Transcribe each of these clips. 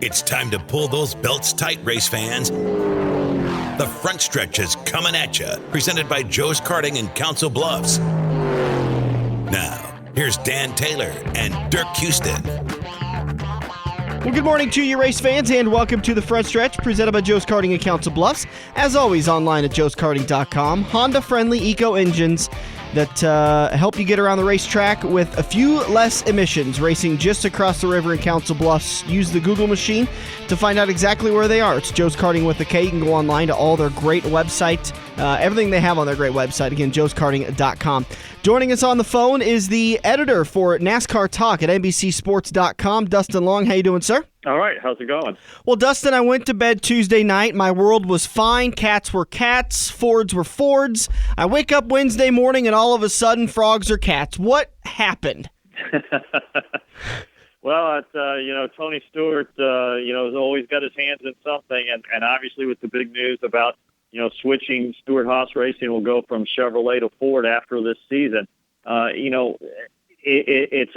It's time to pull those belts tight, race fans. The front stretch is coming at you, presented by Joe's Karting in Council Bluffs. Now, here's Dan Taylor and Dirk Houston. Well, good morning to you, race fans, and welcome to the front stretch presented by Joe's Karting in Council Bluffs. As always, online at joeskarting.com. Honda-friendly eco engines that help you get around the racetrack with a few less emissions. Racing just across the river in Council Bluffs. Use the Google machine to find out exactly where they are. It's Joe's Karting with a K. You can go online to all their great website, everything they have on their great website. Again, joeskarting.com. Joining us on the phone is the editor for NASCAR Talk at NBCSports.com, Dustin Long. How you doing, sir? All right. How's it going? Well, Dustin, I went to bed Tuesday night. My world was fine. Cats were cats. Fords were Fords. I wake up Wednesday morning, and all of a sudden, frogs are cats. What happened? Well, Tony Stewart, has always got his hands in something, and obviously with the big news about, switching Stewart-Haas Racing will go from Chevrolet to Ford after this season. It's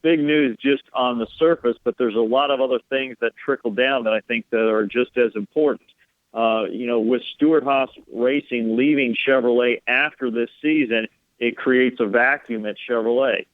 big news just on the surface, but there's a lot of other things that trickle down that I think that are just as important. With Stewart-Haas Racing leaving Chevrolet after this season, it creates a vacuum at Chevrolet.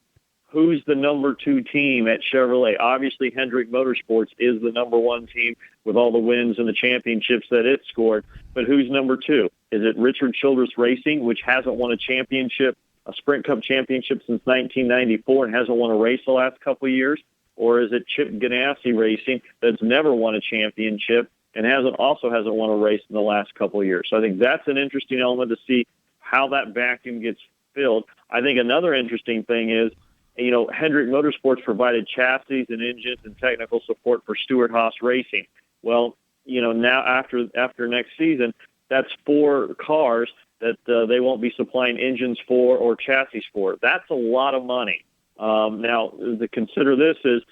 Who's the number 2 team at Chevrolet? Obviously, Hendrick Motorsports is the number 1 team with all the wins and the championships that it scored. But who's number 2? Is it Richard Childress Racing, which hasn't won a championship, a Sprint Cup championship since 1994 and hasn't won a race the last couple of years? Or is it Chip Ganassi Racing that's never won a championship and hasn't won a race in the last couple of years? So I think that's an interesting element to see how that vacuum gets filled. I think another interesting thing is, Hendrick Motorsports provided chassis and engines and technical support for Stewart-Haas Racing. Well, now after next season, that's 4 cars that they won't be supplying engines for or chassis for. That's a lot of money. Now, to consider this is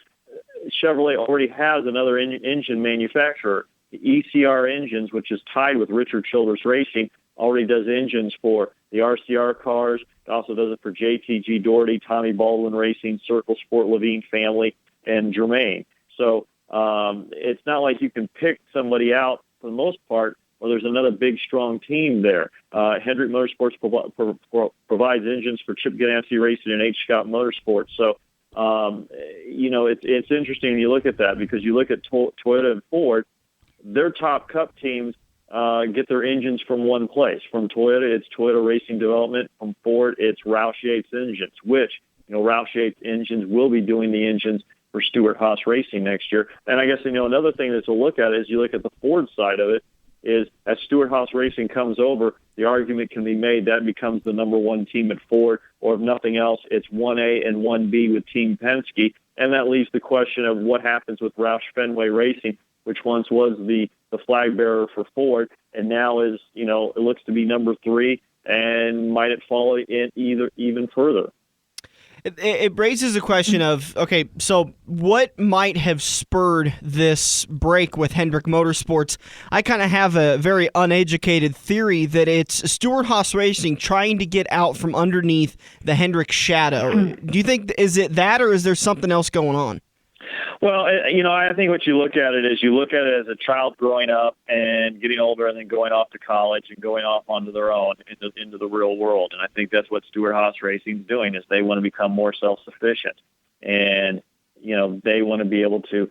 Chevrolet already has another engine manufacturer. The ECR Engines, which is tied with Richard Childress Racing, already does engines for the RCR cars. It also does it for JTG Doherty, Tommy Baldwin Racing, Circle Sport, Levine Family, and Germain. So it's not like you can pick somebody out for the most part, or there's another big, strong team there. Hendrick Motorsports provides engines for Chip Ganassi Racing and H. Scott Motorsports. So, it's interesting when you look at that because you look at Toyota and Ford, their top Cup teams get their engines from one place. From Toyota, it's Toyota Racing Development. From Ford, it's Roush Yates Engines, which, Roush Yates Engines will be doing the engines for Stewart-Haas Racing next year. And I guess, another thing that's to look at is you look at the Ford side of it, is as Stewart-Haas Racing comes over, the argument can be made that becomes the number 1 team at Ford, or if nothing else, it's 1A and 1B with Team Penske. And that leaves the question of what happens with Roush Fenway Racing, which once was the flag bearer for Ford, and now is, it looks to be number 3, and might it fall in even further? It raises a question of, okay, so what might have spurred this break with Hendrick Motorsports? I kind of have a very uneducated theory that it's Stewart-Haas Racing trying to get out from underneath the Hendrick shadow. Do you think, is it that, or is there something else going on? Well, I think what you look at it is you look at it as a child growing up and getting older and then going off to college and going off onto their own into the real world. And I think that's what Stewart-Haas Racing is doing, is they want to become more self-sufficient. And, they want to be able to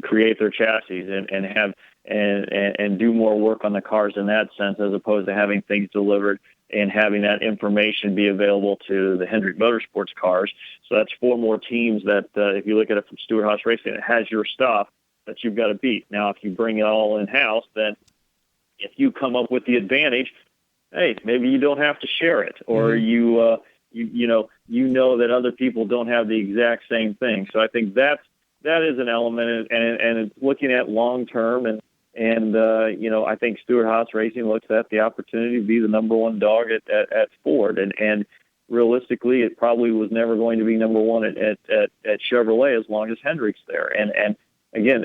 create their chassis and have and do more work on the cars in that sense, as opposed to having things delivered and having that information be available to the Hendrick Motorsports cars. So that's 4 more teams that, if you look at it from Stewart-Haas Racing, it has your stuff that you've got to beat. Now, if you bring it all in-house, then if you come up with the advantage, hey, maybe you don't have to share it, or you know that other people don't have the exact same thing. So I think that is an element, and it's looking at long-term, and I think Stewart-Haas Racing looks at the opportunity to be the number 1 dog at Ford. And realistically, it probably was never going to be number 1 at Chevrolet as long as Hendrick's there. And again,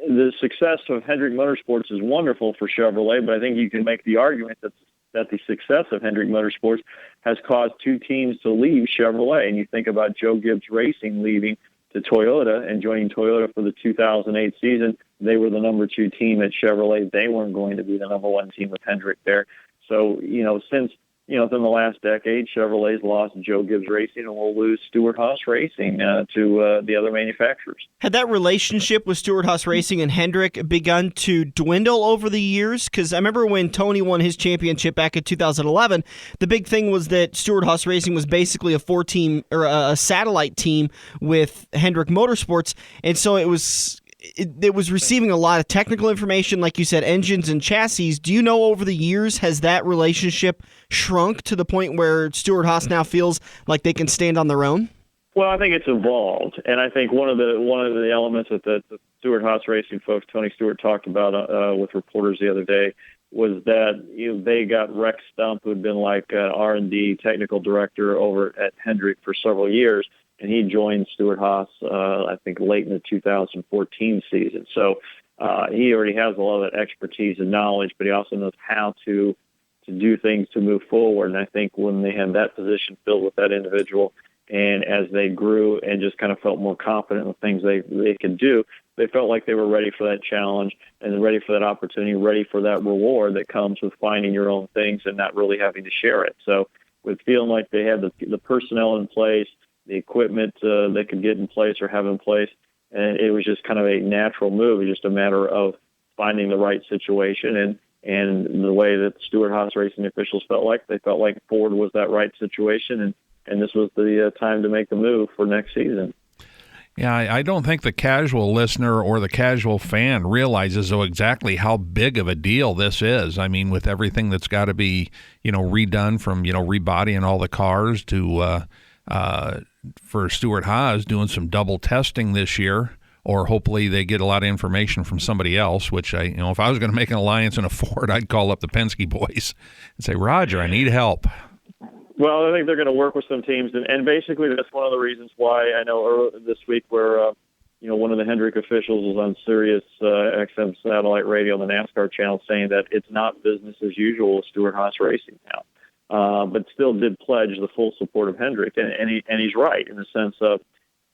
the success of Hendrick Motorsports is wonderful for Chevrolet, but I think you can make the argument that the success of Hendrick Motorsports has caused 2 teams to leave Chevrolet. And you think about Joe Gibbs Racing leaving Toyota and joining Toyota for the 2008 season. They were the number 2 team at Chevrolet. They weren't going to be the number 1 team with Hendrick there. So, since within the last decade, Chevrolet's lost Joe Gibbs Racing, and we'll lose Stewart-Haas Racing to the other manufacturers. Had that relationship with Stewart-Haas Racing and Hendrick begun to dwindle over the years? Because I remember when Tony won his championship back in 2011, the big thing was that Stewart-Haas Racing was basically a 4-team or a satellite team with Hendrick Motorsports, and so it was receiving a lot of technical information, like you said, engines and chassis. Do you know over the years, has that relationship shrunk to the point where Stewart-Haas now feels like they can stand on their own? Well, I think it's evolved, and I think one of the elements that the Stewart-Haas Racing folks, Tony Stewart, talked about with reporters the other day was that they got Rex Stump, who had been like an R&D technical director over at Hendrick for several years, and he joined Stewart-Haas, I think, late in the 2014 season. So he already has a lot of that expertise and knowledge, but he also knows how to do things to move forward. And I think when they had that position filled with that individual, and as they grew and just kind of felt more confident in the things they could do, they felt like they were ready for that challenge and ready for that opportunity, ready for that reward that comes with finding your own things and not really having to share it. So with feeling like they had the personnel in place, the equipment they could get in place or have in place, and it was just kind of a natural move. It was just a matter of finding the right situation, and the way that Stewart-Haas Racing officials felt like Ford was that right situation, and this was the time to make the move for next season. Yeah, I don't think the casual listener or the casual fan realizes exactly how big of a deal this is. I mean, with everything that's got to be, redone from, rebodying all the cars to for Stewart-Haas doing some double testing this year, or hopefully they get a lot of information from somebody else, which if I was going to make an alliance in a Ford, I'd call up the Penske boys and say, Roger, I need help. Well, I think they're going to work with some teams, and basically that's one of the reasons why I know earlier this week where, one of the Hendrick officials was on Sirius XM satellite radio on the NASCAR channel saying that it's not business as usual with Stewart-Haas Racing now. But still did pledge the full support of Hendrick, and he's right in the sense of,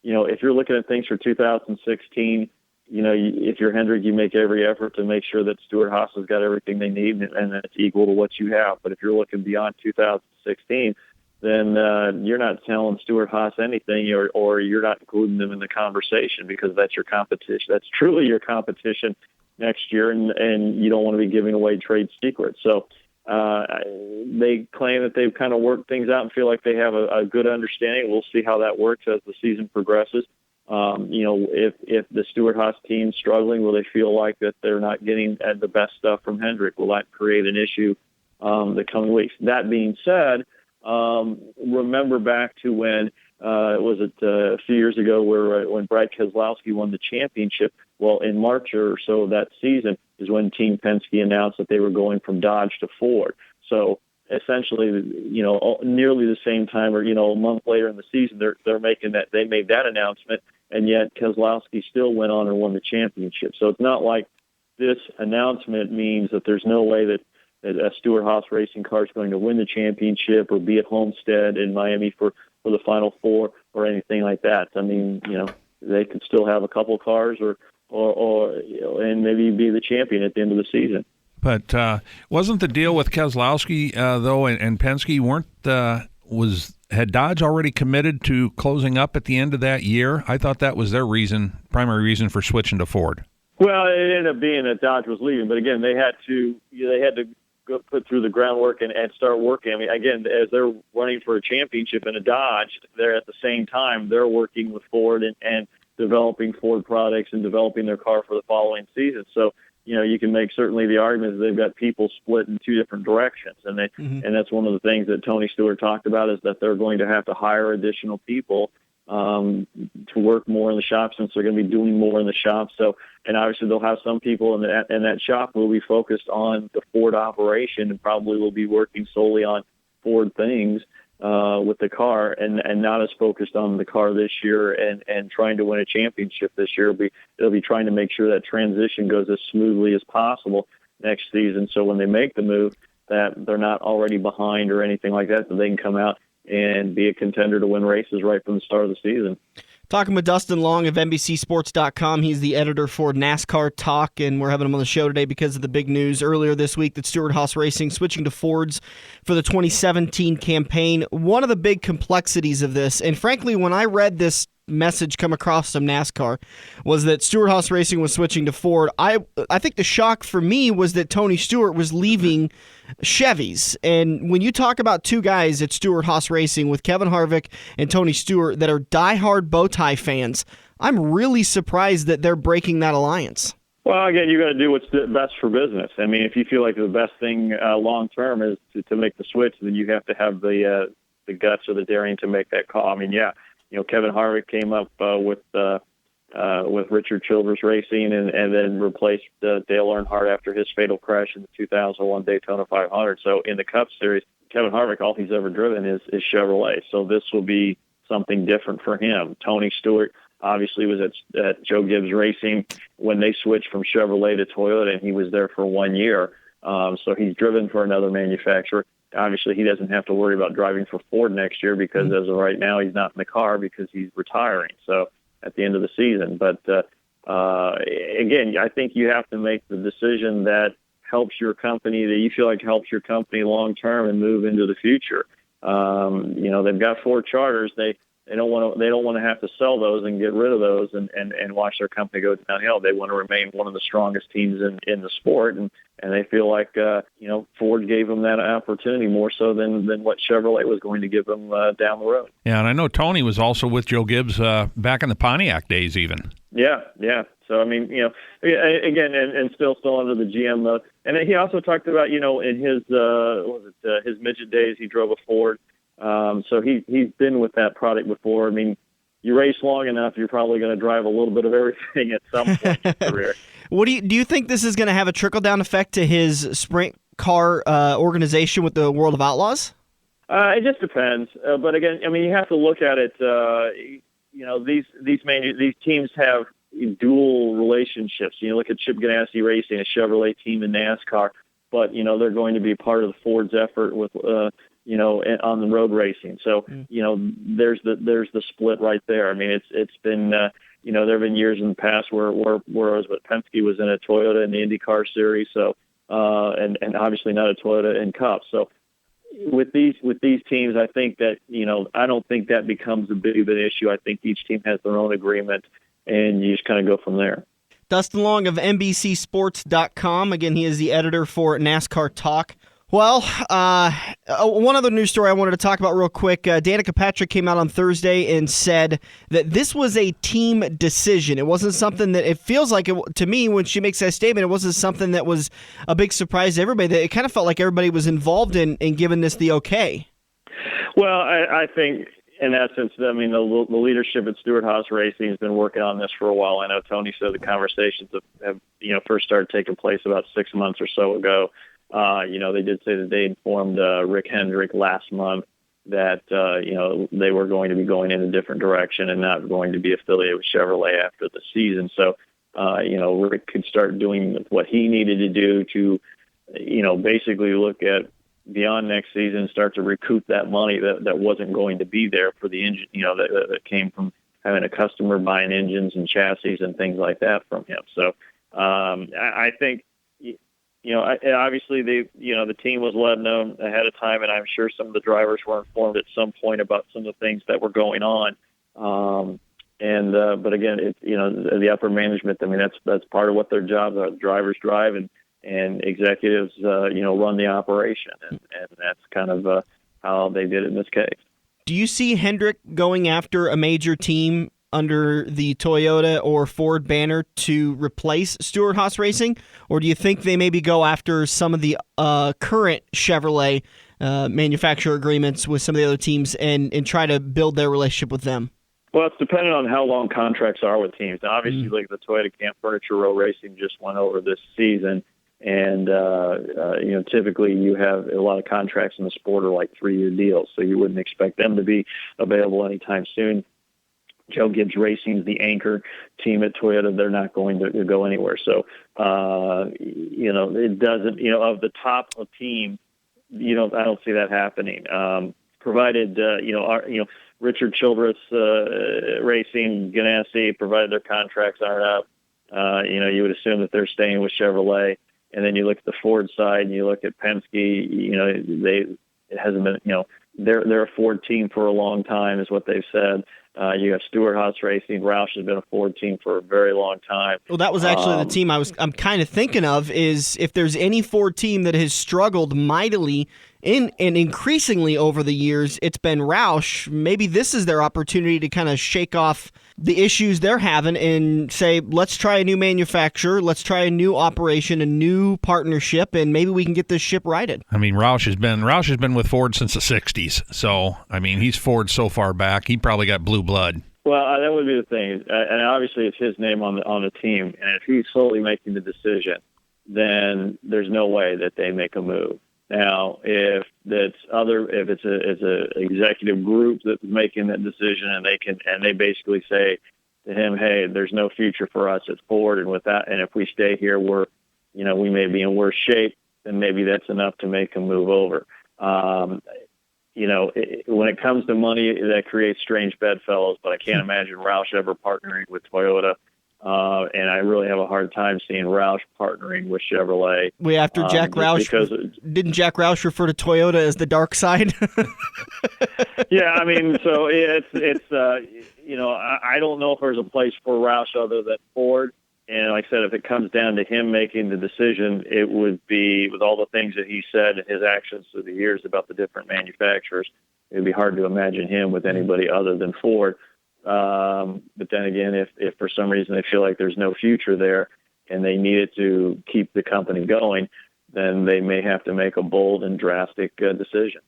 if you're looking at things for 2016, if you're Hendrick, you make every effort to make sure that Stewart-Haas has got everything they need and it's equal to what you have. But if you're looking beyond 2016, then you're not telling Stewart-Haas anything, or you're not including them in the conversation, because that's your competition. That's truly your competition next year, and you don't want to be giving away trade secrets. So they claim that they've kind of worked things out and feel like they have a good understanding. We'll see how that works as the season progresses. If the Stewart-Haas team's struggling, will they feel like that they're not getting the best stuff from Hendrick? Will that create an issue the coming weeks? That being said, remember back to when a few years ago when Brad Keselowski won the championship. Well, in March or so of that season is when Team Penske announced that they were going from Dodge to Ford. So essentially, nearly the same time, or a month later in the season, they're making that. They made that announcement, and yet Keselowski still went on and won the championship. So it's not like this announcement means that there's no way that a Stewart-Haas Racing car is going to win the championship or be at Homestead in Miami for the Final Four or anything like that. I mean, they could still have a couple cars or and maybe be the champion at the end of the season. But wasn't the deal with Keselowski though, and Penske had Dodge already committed to closing up at the end of that year? I thought that was their primary reason for switching to Ford. Well, it ended up being that Dodge was leaving, but again, they had to go put through the groundwork and start working. I mean, again, as they're running for a championship in a Dodge, they're at the same time they're working with Ford and developing Ford products and developing their car for the following season. So, you can make certainly the argument that they've got people split in two different directions, and and that's one of the things that Tony Stewart talked about, is that they're going to have to hire additional people to work more in the shop, since they're going to be doing more in the shop. So, and obviously they'll have some people in that shop who will be focused on the Ford operation and probably will be working solely on Ford things with the car, and not as focused on the car this year and trying to win a championship this year. They'll be trying to make sure that transition goes as smoothly as possible next season, so when they make the move, that they're not already behind or anything like that, that they can come out and be a contender to win races right from the start of the season. Talking with Dustin Long of NBCSports.com. He's the editor for NASCAR Talk, and we're having him on the show today because of the big news earlier this week that Stewart-Haas Racing switching to Fords for the 2017 campaign. One of the big complexities of this, and frankly, when I read this message come across from NASCAR, was that Stewart-Haas Racing was switching to Ford. I think the shock for me was that Tony Stewart was leaving Chevys. And when you talk about two guys at Stewart-Haas Racing with Kevin Harvick and Tony Stewart that are diehard bow tie fans, I'm really surprised that they're breaking that alliance. Well, again, you got to do what's the best for business. I mean, if you feel like the best thing long term is to make the switch, then you have to have the guts or the daring to make that call. I mean, yeah. Kevin Harvick came up with Richard Childress Racing and then replaced Dale Earnhardt after his fatal crash in the 2001 Daytona 500. So in the Cup Series, Kevin Harvick, all he's ever driven is Chevrolet. So this will be something different for him. Tony Stewart obviously was at Joe Gibbs Racing when they switched from Chevrolet to Toyota, and he was there for 1 year. So he's driven for another manufacturer. Obviously, he doesn't have to worry about driving for Ford next year because as of right now, he's not in the car because he's retiring. So at the end of the season. But again, I think you have to make the decision that helps your company, that you feel like helps your company long term and move into the future. They've got Ford Charters. They don't want to have to sell those and get rid of those and watch their company go downhill. They want to remain one of the strongest teams in the sport, and they feel like Ford gave them that opportunity more so than what Chevrolet was going to give them down the road. Yeah, and I know Tony was also with Joe Gibbs back in the Pontiac days, even. Yeah. So I mean, again, and still under the GM mode. And he also talked about in his midget days he drove a Ford. So he's been with that product before. I mean, you race long enough, you're probably going to drive a little bit of everything at some point in your career. Do you think this is going to have a trickle-down effect to his sprint car organization with the World of Outlaws? It just depends. But again, I mean, you have to look at it. These teams have dual relationships. You look at Chip Ganassi Racing, a Chevrolet team in NASCAR, but they're going to be part of the Ford's effort with on the road racing. So there's the split right there. I mean, it's been there have been years in the past where Penske was in a Toyota in the IndyCar series. So and obviously not a Toyota in Cup. So with these teams, I think that I don't think that becomes a big of an issue. I think each team has their own agreement, and you just kind of go from there. Dustin Long of NBCSports.com. Again, he is the editor for NASCAR Talk. Well, one other news story I wanted to talk about real quick. Danica Patrick came out on Thursday and said that this was a team decision. It wasn't something that it feels like, to me, when she makes that statement, it wasn't something that was a big surprise to everybody. That it kind of felt like everybody was involved in giving this the okay. Well, I think in essence, I mean, the leadership at Stewart-Haas Racing has been working on this for a while. I know Tony said the conversations have first started taking place about 6 months or so ago. They did say that they informed Rick Hendrick last month that they were going to be going in a different direction and not going to be affiliated with Chevrolet after the season. So Rick could start doing what he needed to do to basically look at beyond next season and start to recoup that money that wasn't going to be there for the engine, that came from having a customer buying engines and chassis and things like that from him. So I think. Obviously the team was let know ahead of time, and I'm sure some of the drivers were informed at some point about some of the things that were going on. But again, it's the upper management. I mean, that's part of what their jobs are. The drivers drive and executives, run the operation, and that's kind of how they did it in this case. Do you see Hendrick going after a major team under the Toyota or Ford banner to replace Stewart-Haas Racing? Or do you think they maybe go after some of the current Chevrolet manufacturer agreements with some of the other teams and try to build their relationship with them? Well, it's dependent on how long contracts are with teams. Now, obviously, like the Toyota Camp Furniture Row Racing just went over this season, and typically you have a lot of contracts in the sport are like 3-year deals, so you wouldn't expect them to be available anytime soon. Joe Gibbs Racing is the anchor team at Toyota. They're not going to go anywhere. So, it doesn't, of the top of team, I don't see that happening. Provided, Richard Childress Racing, Ganassi, provided their contracts aren't up. You would assume that they're staying with Chevrolet. And then you look at the Ford side, and you look at Penske. It hasn't been. They're a Ford team for a long time, is what they've said. You have Stewart-Haas Racing. Roush has been a Ford team for a very long time. Well, that was actually the team I'm kind of thinking of. Is if there's any Ford team that has struggled mightily and increasingly over the years, it's been Roush. Maybe this is their opportunity to kind of shake off the issues they're having and say, let's try a new manufacturer, let's try a new operation, a new partnership, and maybe we can get this ship righted. I mean, Roush has been with Ford since the 60s. So, I mean, he's Ford so far back, he probably got blue blood. Well, that would be the thing. And obviously it's his name on the team. And if he's solely making the decision, then there's no way that they make a move. Now, if it's a executive group that's making that decision, and they basically say to him, "Hey, there's no future for us at Ford, and with that, and if we stay here, we may be in worse shape," then maybe that's enough to make him move over. When it comes to money, that creates strange bedfellows. But I can't imagine Roush ever partnering with Toyota. And I really have a hard time seeing Roush partnering with Chevrolet. After Jack Roush, didn't Jack Roush refer to Toyota as the dark side? Yeah, I mean, so I don't know if there's a place for Roush other than Ford. And like I said, if it comes down to him making the decision, it would be, with all the things that he said and his actions through the years about the different manufacturers, it would be hard to imagine him with anybody other than Ford. But then again, if for some reason they feel like there's no future there and they needed to keep the company going, then they may have to make a bold and drastic decision.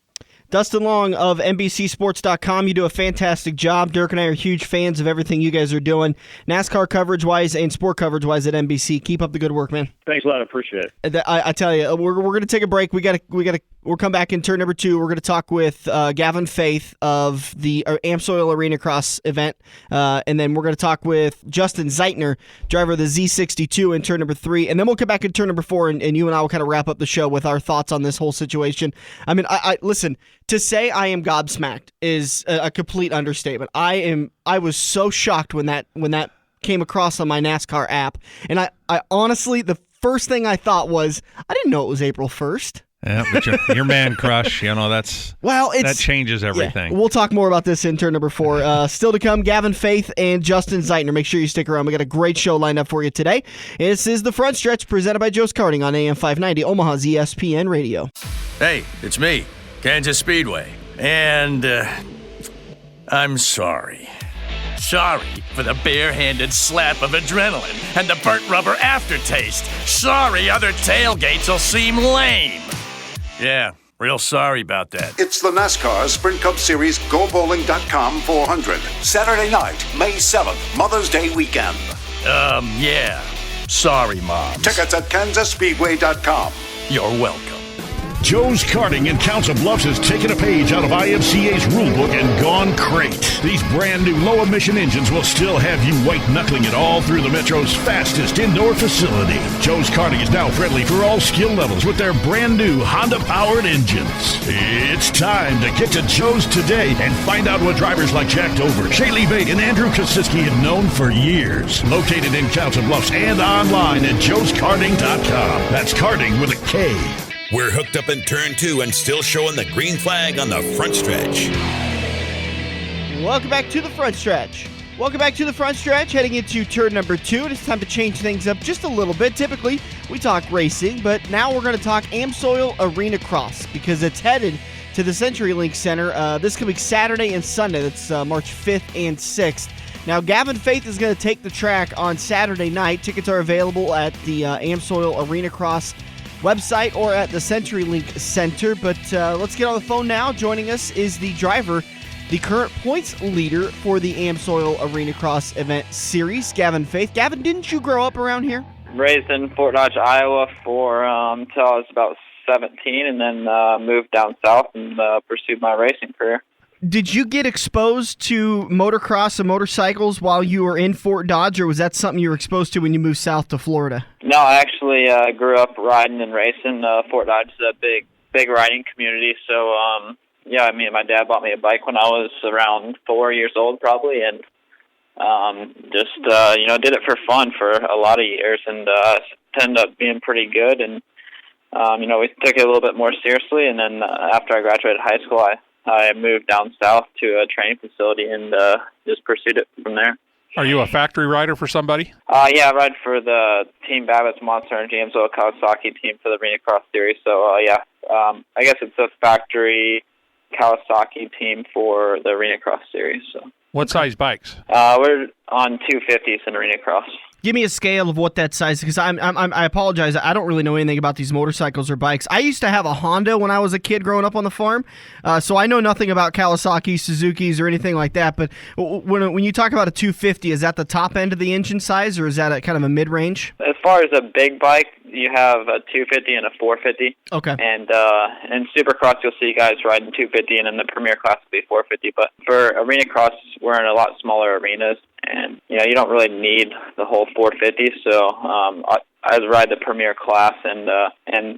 Dustin Long of NBCSports.com. You do a fantastic job. Dirk and I are huge fans of everything you guys are doing, NASCAR coverage-wise and sport coverage-wise at NBC. Keep up the good work, man. Thanks a lot. I appreciate it. I tell you, we're going to take a break. We'll come back in turn number 2. We're going to talk with Gavin Faith of the Amsoil Arena Cross event, and then we're going to talk with Justin Zeitner, driver of the Z62 in turn number 3, and then we'll come back in turn number 4, and you and I will kind of wrap up the show with our thoughts on this whole situation. I mean, I listen. To say I am gobsmacked is a complete understatement. I was so shocked when that came across on my NASCAR app, and I honestly, the first thing I thought was, I didn't know it was April 1st. Yeah, but your man crush, that changes everything. Yeah, we'll talk more about this in turn number 4. Still to come, Gavin Faith and Justin Zeitner. Make sure you stick around. We got a great show lined up for you today. This is The Front Stretch, presented by Joe's Karting on AM 590, Omaha's ESPN Radio. Hey, it's me, Kansas Speedway, and I'm sorry. Sorry for the barehanded slap of adrenaline and the burnt rubber aftertaste. Sorry other tailgates will seem lame. Yeah, real sorry about that. It's the NASCAR Sprint Cup Series GoBowling.com 400. Saturday night, May 7th, Mother's Day weekend. Yeah. Sorry, Mom. Tickets at KansasSpeedway.com. You're welcome. Joe's Karting in Council Bluffs has taken a page out of IMCA's rulebook and gone crate. These brand new low-emission engines will still have you white-knuckling it all through the Metro's fastest indoor facility. Joe's Karting is now friendly for all skill levels with their brand new Honda-powered engines. It's time to get to Joe's today and find out what drivers like Jack Dover, Shaylee Bate, and Andrew Kosiski have known for years. Located in Council Bluffs and online at joeskarting.com. That's karting with a K. We're hooked up in turn 2 and still showing the green flag on the front stretch. Welcome back to the front stretch. Heading into turn number 2. It's time to change things up just a little bit. Typically, we talk racing, but now we're going to talk Amsoil Arena Cross because it's headed to the CentruyLink Center this coming Saturday and Sunday. That's March 5th and 6th. Now, Gavin Faith is going to take the track on Saturday night. Tickets are available at the Amsoil Arena Cross website or at the CentruyLink Center. But let's get on the phone now. Joining us is the driver, the current points leader for the Amsoil Arena Cross event series, Gavin Faith. Gavin, didn't you grow up around here? Raised in Fort Dodge, Iowa until I was about 17, and then moved down south and pursued my racing career. Did you get exposed to motocross and motorcycles while you were in Fort Dodge, or was that something you were exposed to when you moved south to Florida? No, I actually grew up riding and racing. Fort Dodge is a big riding community, so yeah, I mean, my dad bought me a bike when I was around 4 years old, probably, and just did it for fun for a lot of years, and ended up being pretty good. And we took it a little bit more seriously. And then after I graduated high school, I moved down south to a training facility and just pursued it from there. Are you a factory rider for somebody? Yeah, I ride for the Team Babbitt's Monster Energy Amsoil Kawasaki team for the Arena Cross Series. So, I guess it's a factory Kawasaki team for the Arena Cross Series. So. What size bikes? We're on 250s in Arena Cross. Give me a scale of what that size, because I apologize, I don't really know anything about these motorcycles or bikes. I used to have a Honda when I was a kid growing up on the farm, so I know nothing about Kawasaki, Suzuki's, or anything like that. But when you talk about a 250, is that the top end of the engine size, or is that kind of a mid-range? As far as a big bike, you have a 250 and a 450. Okay. And in Supercross, you'll see guys riding 250, and in the Premier Class will be 450. But for Arena Cross, we're in a lot smaller arenas, and you don't really need the whole 450. So I ride the Premier Class, and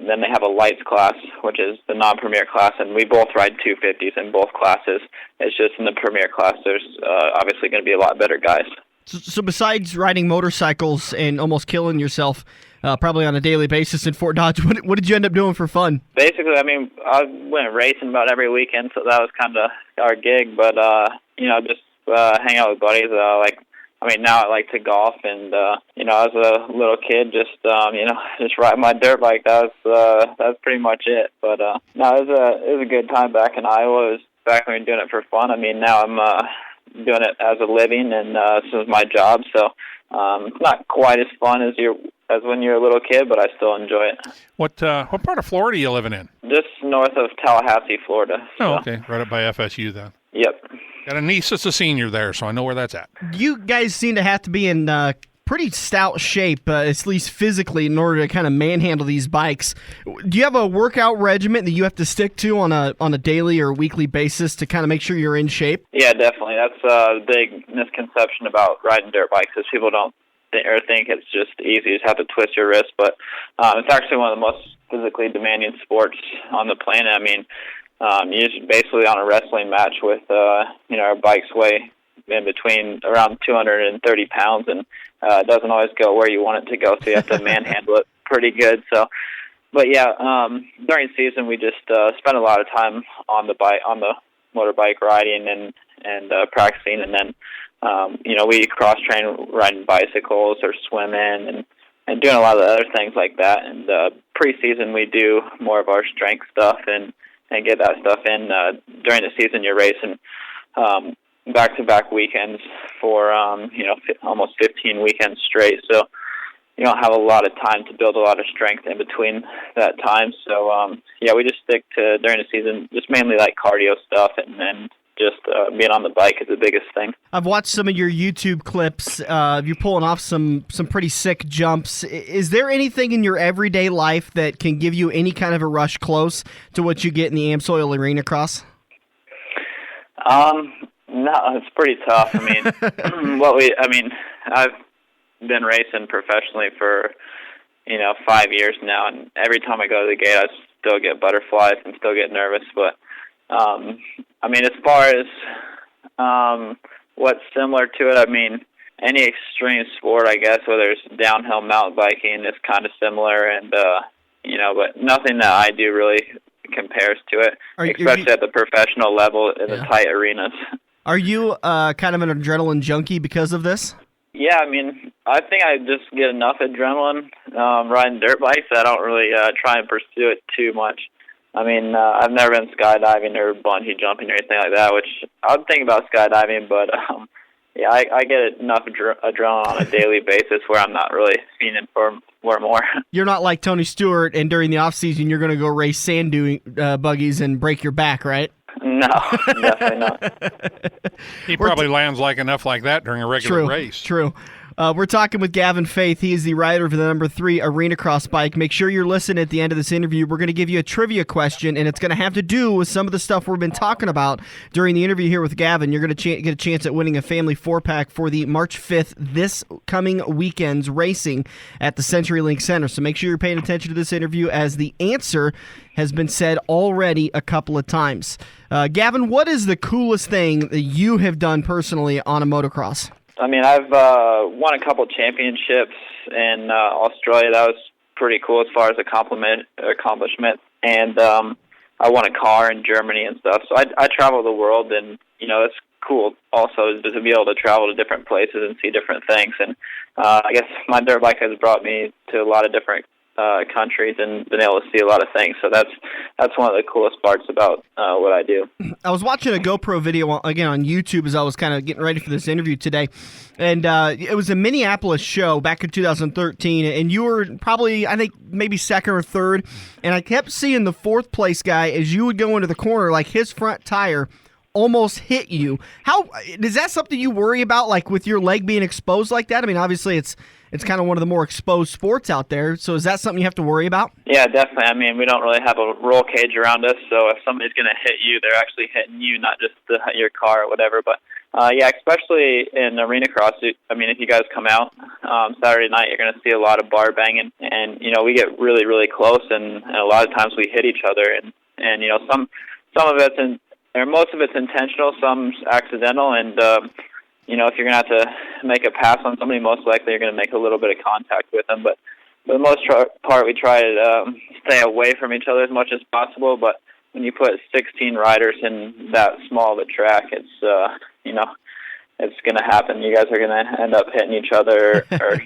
then they have a Lights Class, which is the non-Premier Class, and we both ride 250s in both classes. It's just in the Premier Class, there's obviously going to be a lot better guys. So besides riding motorcycles and almost killing yourself, probably on a daily basis in Fort Dodge, what did you end up doing for fun? Basically, I mean, I went racing about every weekend, so that was kind of our gig. But just hang out with buddies. Now I like to golf, and as a little kid, just ride my dirt bike. That's pretty much it. But it was a good time back in Iowa. It was back when we were doing it for fun. I mean, now I'm doing it as a living, and this is my job. So it's not quite as fun as when you're a little kid, but I still enjoy it. What part of Florida are you living in? Just north of Tallahassee, Florida. Oh, okay. Right up by FSU then. Yep. Got a niece that's a senior there, so I know where that's at. You guys seem to have to be in pretty stout shape, at least physically, in order to kind of manhandle these bikes. Do you have a workout regimen that you have to stick to on a daily or weekly basis to kind of make sure you're in shape? Yeah, definitely. That's a big misconception about riding dirt bikes, is people don't think it's just easy. You just have to twist your wrist, but it's actually one of the most physically demanding sports on the planet. I mean, you're just basically on a wrestling match with, our bikes weigh in between around 230 pounds, and it doesn't always go where you want it to go, so you have to manhandle it pretty good. So, but yeah, during season we just spend a lot of time on the motorbike riding and practicing, and then we cross train riding bicycles or swimming and doing a lot of other things like that. And pre-season we do more of our strength stuff and get that stuff in. During the season you're racing back-to-back weekends for almost 15 weekends straight, so you don't have a lot of time to build a lot of strength in between that time. So we just stick to, during the season, just mainly like cardio stuff, and just being on the bike is the biggest thing. I've watched some of your YouTube clips. You're pulling off some pretty sick jumps. Is there anything in your everyday life that can give you any kind of a rush close to what you get in the Amsoil Arena Cross? No, it's pretty tough. I mean, I've been racing professionally for 5 years now, and every time I go to the gate, I still get butterflies and still get nervous. But as far as what's similar to it, I mean, any extreme sport, I guess, whether it's downhill mountain biking, is kind of similar, and but nothing that I do really compares to it, especially at the professional level in the tight arenas. Are you kind of an adrenaline junkie because of this? Yeah, I mean, I think I just get enough adrenaline riding dirt bikes. I don't really try and pursue it too much. I mean, I've never been skydiving or bungee jumping or anything like that, which I would think about skydiving, but I get enough adrenaline on a daily basis where I'm not really fiending for more. You're not like Tony Stewart, and during the off-season, you're going to go race sand buggies and break your back, right? No, definitely not. He probably lands enough like that during a regular race. True. We're talking with Gavin Faith. He is the rider for the number 3 Arena Cross bike. Make sure you're listening at the end of this interview. We're going to give you a trivia question, and it's going to have to do with some of the stuff we've been talking about during the interview here with Gavin. You're going to get a chance at winning a family 4-pack for the March 5th, this coming weekend's racing at the CentruyLink Center. So make sure you're paying attention to this interview, as the answer has been said already a couple of times. Gavin, what is the coolest thing that you have done personally on a motocross? I mean, I've won a couple championships in Australia. That was pretty cool as far as accomplishment. And I won a car in Germany and stuff. So I travel the world, and, it's cool also to be able to travel to different places and see different things. And I guess my dirt bike has brought me to a lot of different countries and been able to see a lot of things. So that's one of the coolest parts about what I do. I was watching a GoPro video again on YouTube as I was kind of getting ready for this interview today, and it was a Minneapolis show back in 2013, and you were probably, I think, maybe second or third, and I kept seeing the fourth place guy as you would go into the corner, like his front tire almost hit you. How is that something you worry about, like with your leg being exposed like that? I mean, obviously it's kind of one of the more exposed sports out there. So is that something you have to worry about? Yeah, definitely. I mean, we don't really have a roll cage around us, so if somebody's going to hit you, they're actually hitting you, not just your car or whatever. But yeah, especially in Arena Cross, I mean, if you guys come out Saturday night, you're going to see a lot of bar banging, and we get really, really close, and a lot of times we hit each other, and some of it's most of it's intentional, some's accidental, and if you're going to have to make a pass on somebody, most likely you're going to make a little bit of contact with them. But for the most part, we try to stay away from each other as much as possible. But when you put 16 riders in that small of a track, it's it's going to happen. You guys are going to end up hitting each other, or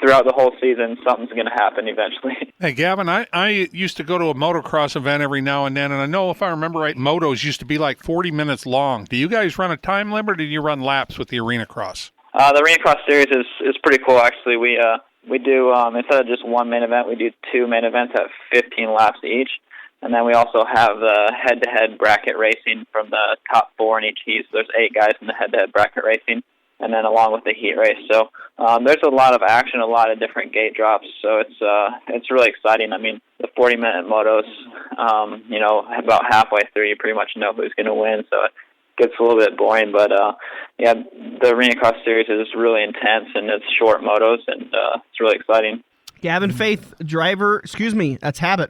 throughout the whole season, something's going to happen eventually. Hey, Gavin, I used to go to a motocross event every now and then, and I know, if I remember right, motos used to be like 40 minutes long. Do you guys run a time limit, or do you run laps with the Arena Cross? The Arena Cross series is pretty cool, actually. We do, instead of just one main event, we do 2 main events at 15 laps each. And then we also have the head-to-head bracket racing from the top 4 in each heat. So there's 8 guys in the head-to-head bracket racing, and then along with the heat race. So there's a lot of action, a lot of different gate drops. So it's really exciting. I mean, the 40-minute motos, about halfway through, you pretty much know who's going to win. So it gets a little bit boring. But, yeah, the Arena Cross series is really intense, and it's short motos, and it's really exciting. Gavin Faith,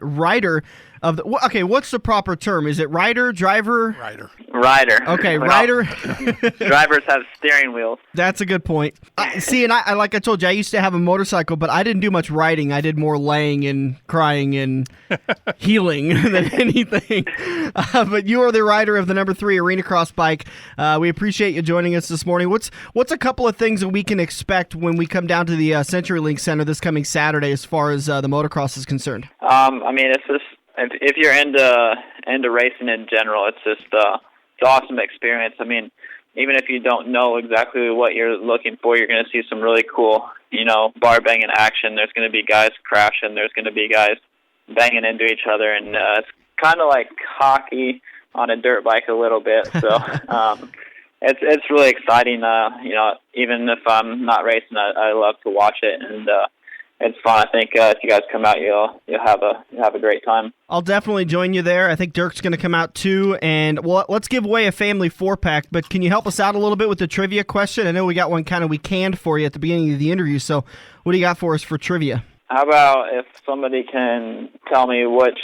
rider of the. Okay, what's the proper term? Is it rider, driver? Rider. Okay, rider. Drivers have steering wheels. That's a good point. See, and I like I told you, I used to have a motorcycle, but I didn't do much riding. I did more laying and crying and healing than anything. But you are the rider of the number 3 Arena Cross bike. We appreciate you joining us this morning. What's a couple of things that we can expect when we come down to the CentruyLink Center this coming Saturday, as far as the motocross is concerned? I mean, it's just, if you're into racing in general, it's just it's an awesome experience. I mean, even if you don't know exactly what you're looking for, you're going to see some really cool, bar banging action. There's going to be guys crashing. There's going to be guys banging into each other, and it's kind of like hockey on a dirt bike a little bit. So it's really exciting. Even if I'm not racing, I love to watch it, and it's fun. I think if you guys come out, you'll have a great time. I'll definitely join you there. I think Dirk's going to come out too. And well, let's give away a family 4-pack. But can you help us out a little bit with the trivia question? I know we got one we canned for you at the beginning of the interview. So what do you got for us for trivia? How about if somebody can tell me which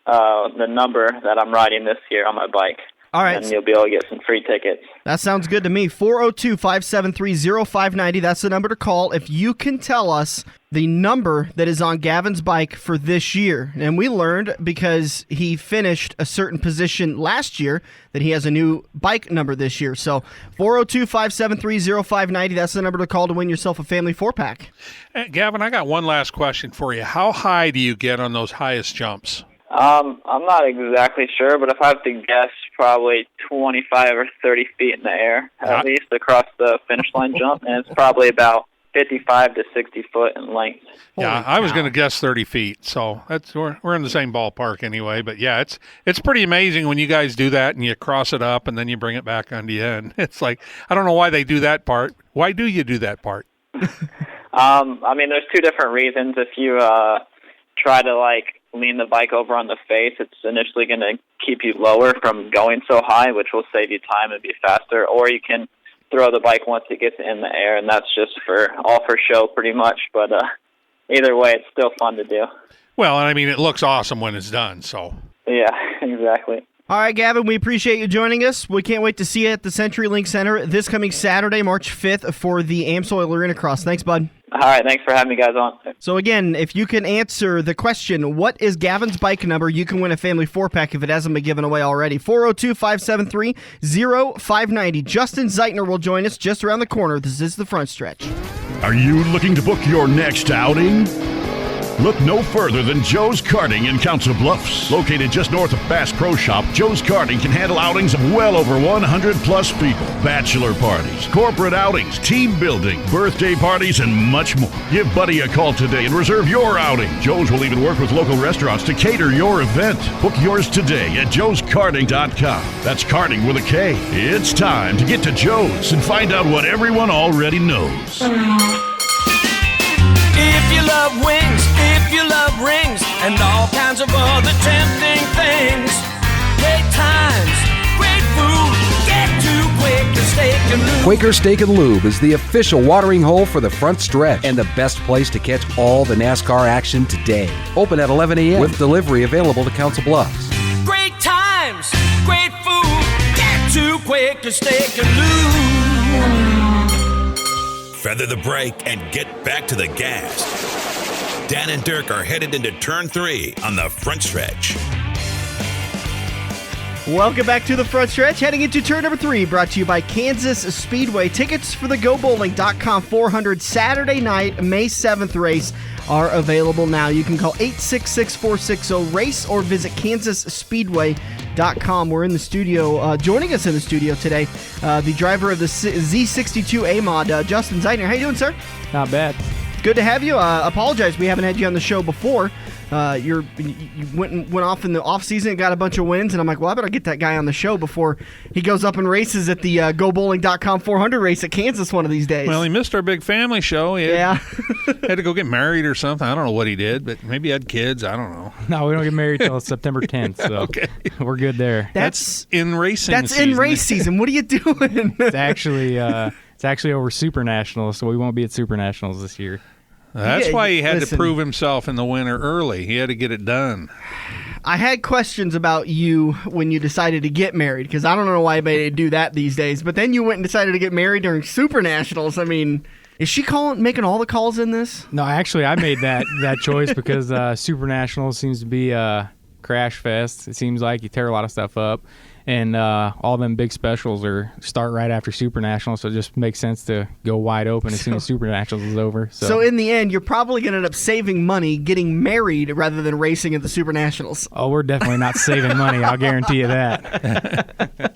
the number that I'm riding this year on my bike? All right. And you'll be able to get some free tickets. That sounds good to me. 402-573-0590. That's the number to call if you can tell us the number that is on Gavin's bike for this year. And we learned, because he finished a certain position last year, that he has a new bike number this year. So 402-573-0590. That's the number to call to win yourself a family 4-pack. Hey, Gavin, I got one last question for you. How high do you get on those highest jumps? I'm not exactly sure, but if I have to guess, probably 25 or 30 feet in the air, at least across the finish line jump, and it's probably about 55 to 60 foot in length. Yeah, I was going to guess 30 feet, so we're in the same ballpark anyway. But yeah, it's pretty amazing when you guys do that and you cross it up and then you bring it back onto you, and it's like, I don't know why they do that part. Why do you do that part? I mean, there's two different reasons. If you try to lean the bike over on the face, it's initially going to keep you lower from going so high, which will save you time and be faster. Or you can throw the bike once it gets in the air, and that's just for show pretty much. But either way, it's still fun to do. Well, and I mean, it looks awesome when it's done. So yeah, exactly. All right, Gavin, we appreciate you joining us. We can't wait to see you at the CentruyLink Center this coming Saturday, March 5th, for the Amsoil Arena Cross. Thanks, bud. All right, thanks for having me guys on. So again, if you can answer the question, what is Gavin's bike number, you can win a family 4-pack if it hasn't been given away already. 402-573-0590. Justin Zeitner will join us just around the corner. This is the Front Stretch. Are you looking to book your next outing? Look no further than Joe's Karting in Council Bluffs. Located just north of Bass Pro Shop, Joe's Karting can handle outings of well over 100-plus people. Bachelor parties, corporate outings, team building, birthday parties, and much more. Give Buddy a call today and reserve your outing. Joe's will even work with local restaurants to cater your event. Book yours today at joeskarting.com. That's karting with a K. It's time to get to Joe's and find out what everyone already knows. If you love wings, if you love rings, and all kinds of other tempting things, great times, great food, get to Quaker Steak and Lube. Quaker Steak and Lube is the official watering hole for the Front Stretch and the best place to catch all the NASCAR action today. Open at 11 a.m. with delivery available to Council Bluffs. Great times, great food, get to Quaker Steak and Lube. Feather the brake and get back to the gas. Dan and Dirk are headed into turn 3 on the Front Stretch. Welcome back to the Front Stretch, heading into turn number 3, brought to you by Kansas Speedway. Tickets for the GoBowling.com 400 Saturday night, May 7th race are available now. You can call 866-460-RACE or visit KansasSpeedway.com. We're in the studio, joining us in the studio today, the driver of the Z62 A-Mod, Justin Zeitner. How you doing, sir? Not bad. Good to have you. Apologize, we haven't had you on the show before. You went off in the off season and got a bunch of wins, and I'm like, well, I better get that guy on the show before he goes up and races at the GoBowling.com 400 race at Kansas one of these days. Well, he missed our big family show. Yeah. Had to go get married or something. I don't know what he did, but maybe he had kids. I don't know. No, we don't get married till September 10th, so okay. We're good there. That's in racing That's season. in race season. What are you doing? It's actually over Super Nationals, so we won't be at Super Nationals this year. That's why he had to prove himself in the winter early. He had to get it done. I had questions about you when you decided to get married, because I don't know why they do that these days. But then you went and decided to get married during Super Nationals. I mean, is she making all the calls in this? No, actually, I made that choice because Super Nationals seems to be a crash fest. It seems like you tear a lot of stuff up. And all them big specials start right after Super Nationals, so it just makes sense to go wide open as soon as Super Nationals is over. So in the end, you're probably going to end up saving money getting married rather than racing at the Super Nationals. Oh, we're definitely not saving money. I'll guarantee you that.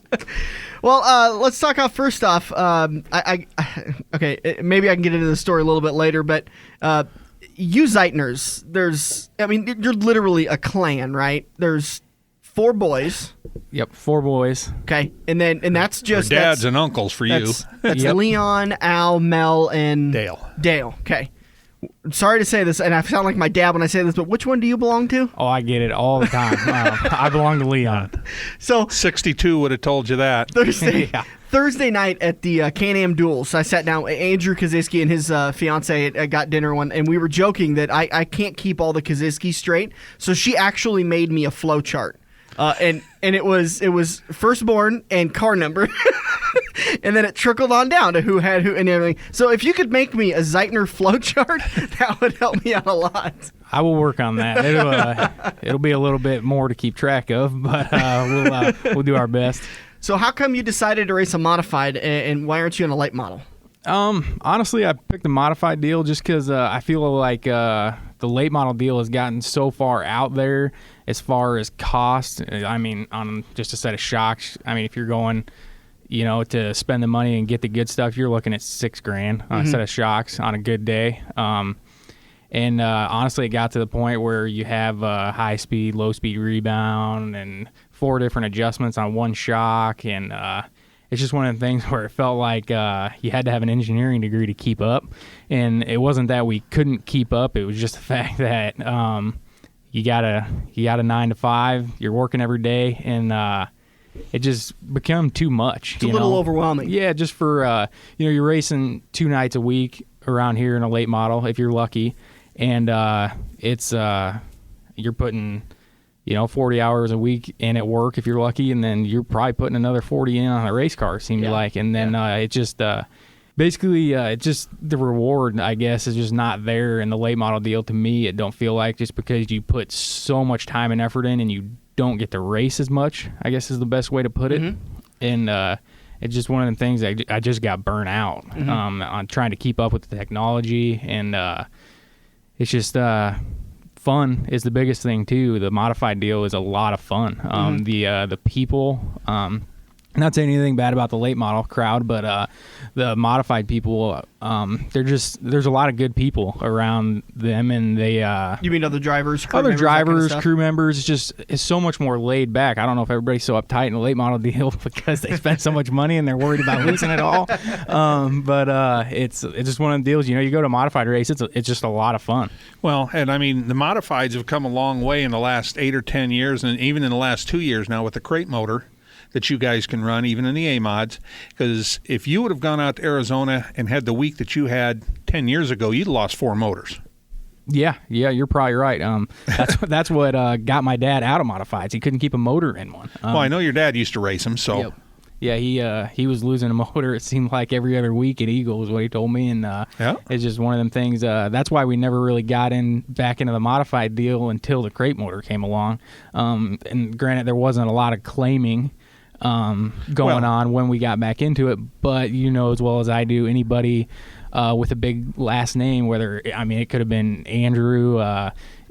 Well, let's talk off first off. Okay, maybe I can get into the story a little bit later, but you Zeitners, you're literally a clan, right? There's 4 boys. Yep, 4 boys. Okay, and that's just dads and uncles for you. That's yep. Leon, Al, Mel, and Dale. Okay. Sorry to say this, and I sound like my dad when I say this, but which one do you belong to? Oh, I get it all the time. I belong to Leon. So 62 would have told you that. Thursday night at the Can-Am Duels, I sat down. Andrew Kaziski and his fiance got dinner and we were joking that I can't keep all the Kaziski straight, so she actually made me a flow chart. And it was firstborn and car number, and then it trickled on down to who had who and everything. So if you could make me a Zeitner flowchart, that would help me out a lot. I will work on that. It'll be a little bit more to keep track of, but we'll do our best. So how come you decided to race a modified, and why aren't you in a light model? Honestly, I picked the modified deal just because I feel like the late model deal has gotten so far out there as far as cost. I mean, on just a set of shocks. I mean, if you're going, to spend the money and get the good stuff, you're looking at $6,000 on a set of shocks on a good day. And honestly, it got to the point where you have high speed, low speed rebound, and 4 different adjustments on one shock, and it's just one of the things where it felt like you had to have an engineering degree to keep up. And it wasn't that we couldn't keep up. It was just the fact that you got a 9 to 5, you're working every day, and it just become too much. It's a little overwhelming. Yeah, just for, you're racing 2 nights a week around here in a late model, if you're lucky. And it's you're putting 40 hours a week in at work if you're lucky, and then you're probably putting another 40 in on a race car, it seems like. And then it just basically it's just the reward, I guess, is just not there in the late model deal to me. It don't feel like, just because you put so much time and effort in and you don't get to race as much, I guess is the best way to put it. And it's just one of the things that I just got burnt out on trying to keep up with the technology, and it's just fun is the biggest thing too. The modified deal is a lot of fun. The people, not saying anything bad about the late model crowd, but the modified people, there's a lot of good people around them, and they you mean other drivers, crew members. It's so much more laid back. I don't know if everybody's so uptight in the late model deal because they spend so much money and they're worried about losing it all. But it's just one of the deals. You go to a modified race, it's just a lot of fun. Well, and I mean, the modifieds have come a long way in the last 8 or 10 years, and even in the last 2 years now with the crate motor that you guys can run, even in the A-mods. Because if you would have gone out to Arizona and had the week that you had 10 years ago, you'd lost 4 motors. Yeah, you're probably right. That's what got my dad out of modifieds. He couldn't keep a motor in one. Well, I know your dad used to race them, so. Yep. Yeah, he was losing a motor, it seemed like, every other week at Eagle is what he told me, and it's just one of them things. That's why we never really got back into the modified deal until the crate motor came along. And granted, there wasn't a lot of claiming going on when we got back into it, but as well as I do, anybody with a big last name, whether it could have been Andrew,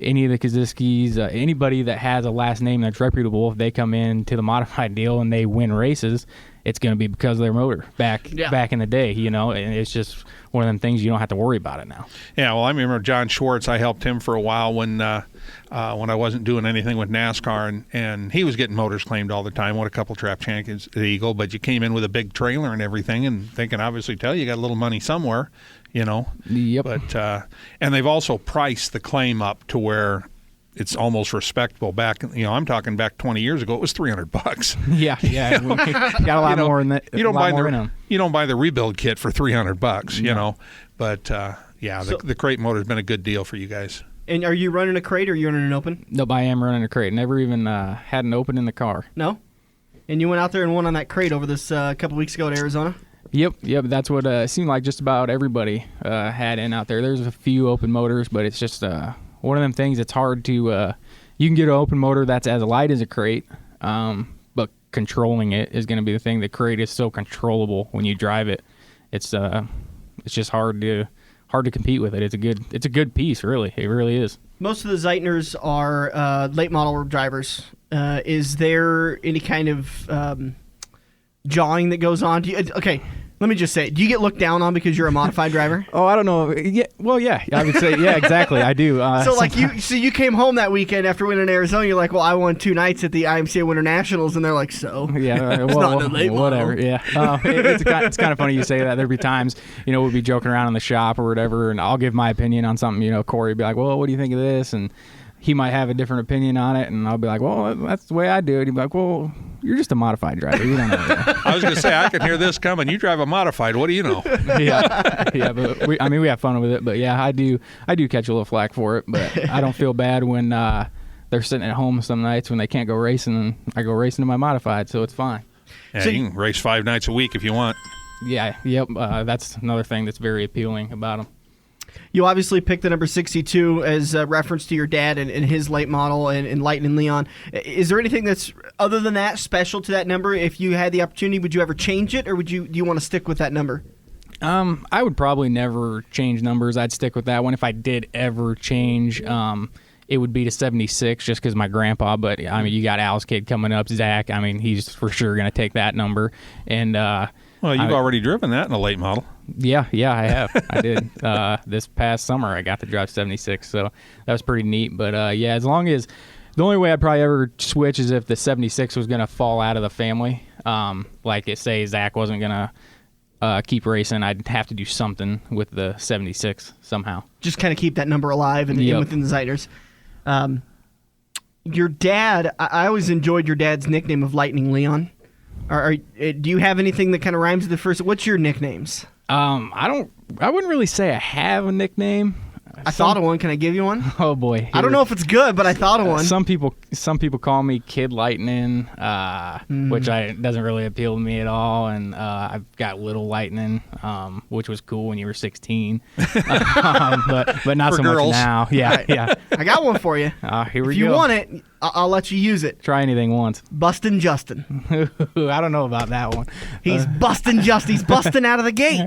any of the Kaziskis, anybody that has a last name that's reputable, if they come in to the modified deal and they win races, it's going to be because of their motor back in the day, and it's just one of them things you don't have to worry about it now. Yeah, well, I remember John Schwartz. I helped him for a while when I wasn't doing anything with NASCAR, and he was getting motors claimed all the time. Won a couple trap champions at Eagle, but you came in with a big trailer and everything, and they can obviously tell you got a little money somewhere, Yep. But and they've also priced the claim up to where it's almost respectable. Back, I'm talking back 20 years ago, it was $300. Yeah. Got a lot more in that. You don't buy the rebuild kit for $300, you know. But the crate motor's been a good deal for you guys. And are you running a crate or are you running an open? Nope, I am running a crate. Never even had an open in the car. No? And you went out there and won on that crate over this couple weeks ago at Arizona? Yep. That's what it seemed like just about everybody had in out there. There's a few open motors, but it's just one of them things that's hard to you can get an open motor that's as light as a crate, but controlling it is going to be the thing. The crate is so controllable when you drive it. It's just hard to compete with it. It's a good piece, really. It really is. Most of the Zeitners are late model drivers. Is there any kind of jawing that goes on? Okay, let me just say, do you get looked down on because you're a modified driver? Oh, I don't know. Yeah, well, yeah, I would say, yeah, exactly, I do. You came home that weekend after winning Arizona. You're like, well, I won 2 nights at the IMCA Winter Nationals, and they're like, so yeah, it's not the late whatever. model. Yeah, it's kind of funny you say that. There'd be times, we'd be joking around in the shop or whatever, and I'll give my opinion on something. Corey would be like, well, what do you think of this? And he might have a different opinion on it, and I'll be like, well, that's the way I do it. He'd be like, well, you're just a modified driver. You don't know that. I was going to say, I can hear this coming. You drive a modified. What do you know? Yeah, but we have fun with it. But yeah, I do catch a little flack for it, but I don't feel bad when they're sitting at home some nights when they can't go racing, and I go racing in my modified, so it's fine. Yeah, so you can race 5 nights a week if you want. Yeah, yep. That's another thing that's very appealing about them. You obviously picked the number 62 as a reference to your dad and his late model and Lightning Leon. Is there anything that's, other than that, special to that number? If you had the opportunity, would you ever change it, or do you want to stick with that number? I would probably never change numbers. I'd stick with that one. If I did ever change, it would be to 76 just because my grandpa. But, you got Al's kid coming up, Zach. He's for sure going to take that number. And well, you've already driven that in a late model. Yeah, I have. I did. This past summer, I got to drive 76, so that was pretty neat. But, as long as The only way I'd probably ever switch is if the 76 was going to fall out of the family. Like say Zach wasn't going to keep racing, I'd have to do something with the 76 somehow. Just kind of keep that number alive and within the Zeitners. Your dad, I always enjoyed your dad's nickname of Lightning Leon. Do you have anything that kind of rhymes with the first? What's your nicknames? I wouldn't really say I have a nickname. I thought of one. Can I give you one? Oh boy! I don't know if it's good, but I thought of one. Some people call me Kid Lightning, which doesn't really appeal to me at all. And I've got Little Lightning, which was cool when you were 16, but not For so girls. much now. Yeah, yeah. I got one for you. Here we go. If you want it, I'll let you use it. Try anything once. Bustin' Justin. I don't know about that one. He's busting Justin. He's busting out of the gate.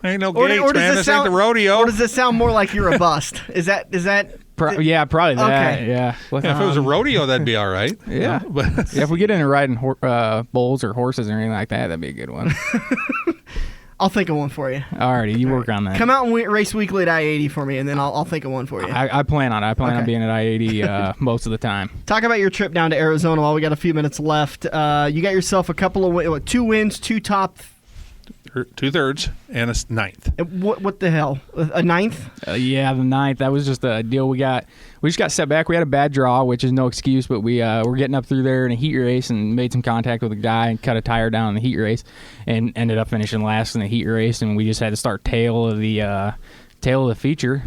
Ain't no gates, man. This ain't the rodeo. Or does it sound more like you're a bust? Is that? Yeah, probably that. Okay. Yeah. If it was a rodeo, that'd be all right. Yeah. But if we get into riding bulls or horses or anything like that, that'd be a good one. I'll think of one for you. Alrighty, you work on that. Come out and race weekly at I-80 for me, and then I'll think of one for you. I plan on it. I plan on being at I-80 most of the time. Talk about your trip down to Arizona while we got a few minutes left. You got yourself a couple of 2 wins, 2 top 2/3 and a ninth. What the hell? A ninth? Yeah, the ninth. That was just a deal we got. We just got set back. We had a bad draw, which is no excuse, but we were getting up through there in a heat race and made some contact with a guy and cut a tire down in the heat race and ended up finishing last in the heat race. And we just had to start tail of the feature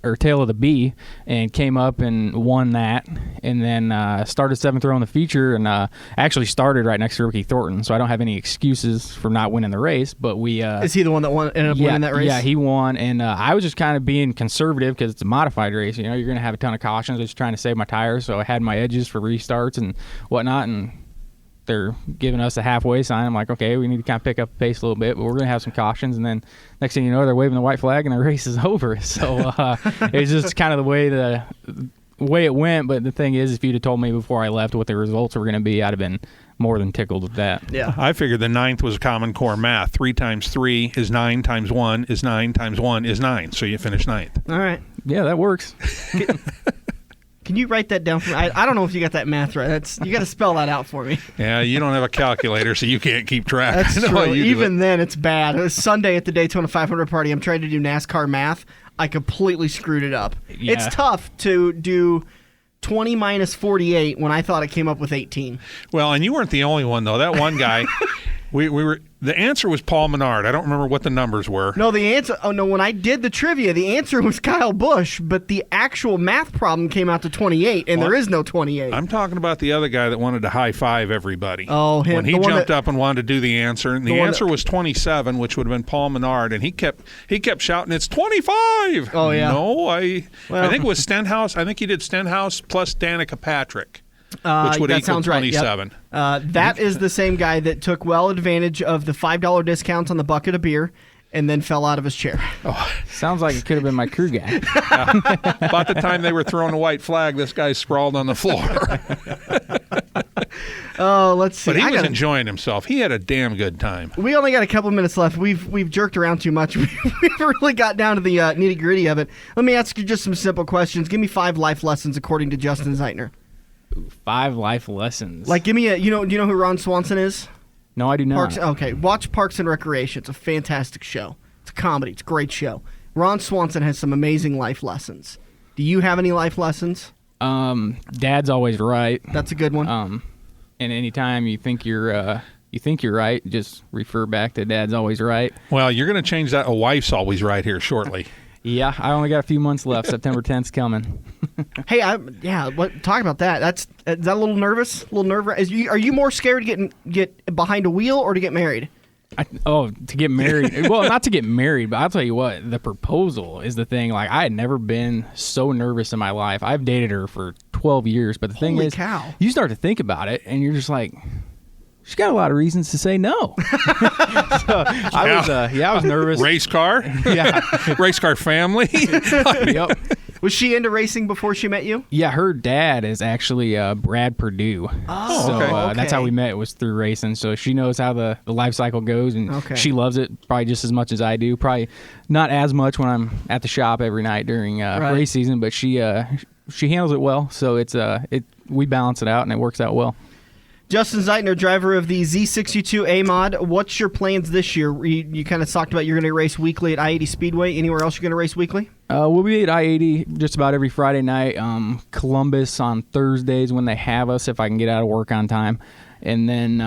or tail of the B, and came up and won that, and then started 7th row in the feature, and actually started right next to Ricky Thornton, so I don't have any excuses for not winning the race. But we is he the one that ended up winning that race? Yeah, he won, and I was just kind of being conservative because it's a modified race. You know, you're going to have a ton of cautions. I was just trying to save my tires, so I had my edges for restarts and whatnot, and they're giving us a halfway sign. I'm like, okay, we need to kind of pick up the pace a little bit, but we're going to have some cautions. And then next thing you know, they're waving the white flag and the race is over. So it's just kind of the way it went. But the thing is, if you'd have told me before I left what the results were going to be, I'd have been more than tickled with that. Yeah, I figured the ninth was Common Core math. 3 times 3 is 9 times 1 is 9 times 1 is 9. So you finish ninth. All right. Yeah, that works. Can you write that down for me? I don't know if you got that math right. You got to spell that out for me. Yeah, you don't have a calculator, so you can't keep track. That's true. Even then, it's bad. It was Sunday at the Daytona 500 party. I'm trying to do NASCAR math. I completely screwed it up. Yeah. It's tough to do 20 minus 48 when I thought it came up with 18. Well, and you weren't the only one, though. That one guy, we were. The answer was Paul Menard. I don't remember what the numbers were. No, the answer. Oh no, when I did the trivia, the answer was Kyle Busch, but the actual math problem came out to 28, and there is no 28. I'm talking about the other guy that wanted to high five everybody. Oh, him. When he jumped up and wanted to do the answer, and the answer was 27, which would have been Paul Menard, and he kept shouting, "It's 25!" Oh yeah. No, I think it was Stenhouse. I think he did Stenhouse plus Danica Patrick. Which would equal 27. Right. Yep. That is the same guy that took well advantage of the $5 discounts on the bucket of beer and then fell out of his chair. Oh, sounds like it could have been my crew guy. About the time they were throwing the white flag, this guy sprawled on the floor. Oh, let's see. But he was enjoying himself. He had a damn good time. We only got a couple minutes left. We've jerked around too much. We've really got down to the nitty-gritty of it. Let me ask you just some simple questions. Give me 5 life lessons according to Justin Zeitner. 5 life lessons. Like, give me do you know who Ron Swanson is? No, I do not. Okay, watch Parks and Recreation. It's a fantastic show. It's a comedy. It's a great show. Ron Swanson has some amazing life lessons. Do you have any life lessons? Dad's always right. That's a good one. And anytime you think you're right, just refer back to Dad's always right. Well, you're going to change that. A wife's always right here shortly. Yeah, I only got a few months left. September 10th's coming. Hey, talk about that. Is that a little nervous? A little nerve-wracking? Are you more scared to get behind a wheel or to get married? To get married. Well, not to get married, but I'll tell you what, the proposal is the thing. Like, I had never been so nervous in my life. I've dated her for 12 years, but the thing is, you start to think about it, and you're just like, she's got a lot of reasons to say no. I was nervous. Race car? Yeah. Race car family? Yep. Was she into racing before she met you? Yeah, her dad is actually Brad Purdue. Oh, so okay. That's how we met. It was through racing. So she knows how the life cycle goes, and she loves it probably just as much as I do. Probably not as much when I'm at the shop every night during race season, but she she handles it well. So we balance it out and it works out well. Justin Zeitner, driver of the Z62 A-Mod. What's your plans this year? You kind of talked about you're going to race weekly at I-80 Speedway. Anywhere else you're going to race weekly? We'll be at I-80 just about every Friday night. Columbus on Thursdays when they have us, if I can get out of work on time. And then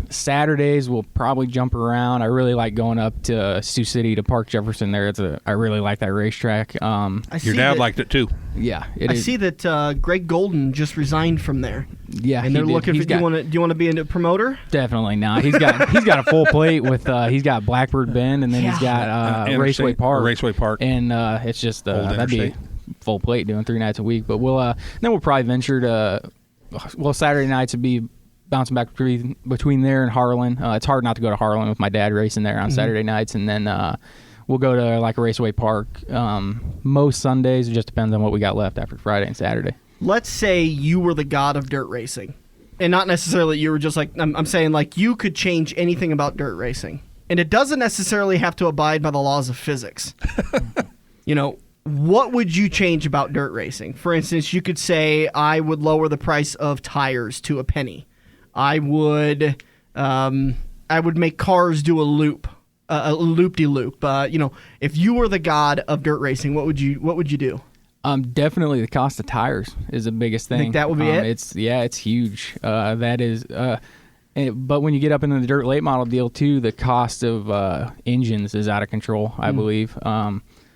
Saturdays we'll probably jump around. I really like going up to Sioux City to Park Jefferson there. I really like that racetrack. Your dad liked it too. Yeah, I see that Greg Golden just resigned from there. Yeah, and they're looking for. Do you want to be a promoter? Definitely not. He's got a full plate with. He's got Blackbird Bend, and then he's got Raceway Park. And it's just that'd be full plate doing 3 nights a week. But we'll probably venture to. Well, Saturday nights would be bouncing back between there and Harlan. It's hard not to go to Harlan with my dad racing there on Saturday nights, and then we'll go to like a Raceway Park most Sundays. It just depends on what we got left after Friday and Saturday. Let's say you were the god of dirt racing, and not necessarily you were just like I'm saying like you could change anything about dirt racing, and it doesn't necessarily have to abide by the laws of physics. What would you change about dirt racing? For instance, you could say I would lower the price of tires to a penny. I would make cars do a loop-de-loop. If you were the god of dirt racing, what would you do? Definitely the cost of tires is the biggest thing. Think that would be it? It's huge. That is. But when you get up into the dirt late model deal too, the cost of engines is out of control, I believe.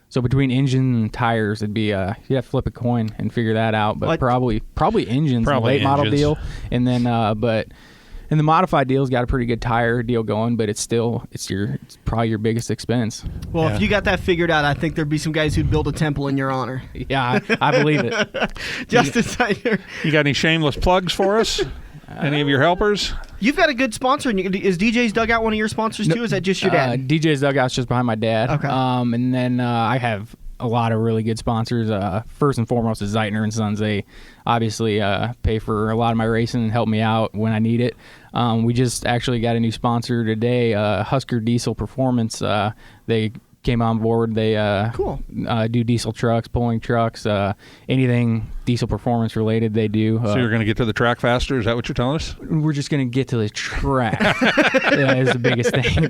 So between engine and tires, it'd be you have to flip a coin and figure that out. But probably engines, the late model deal, and then and the modified deal's got a pretty good tire deal going, but it's probably your biggest expense. Well, if you got that figured out, I think there'd be some guys who'd build a temple in your honor. Yeah, I believe it. Justin Zeitner. You got any shameless plugs for us? Any of your helpers? You've got a good sponsor. Is DJ's Dugout one of your sponsors too? Is that just your dad? DJ's Dugout's just behind my dad. Okay. And then I have a lot of really good sponsors. First and foremost is Zeithner and Sons. They obviously pay for a lot of my racing and help me out when I need it. We just actually got a new sponsor today, Husker Diesel Performance. They came on board. They do diesel trucks, pulling trucks, anything diesel performance related they do. So you're going to get to the track faster? Is that what you're telling us? We're just going to get to the track. Is the biggest thing.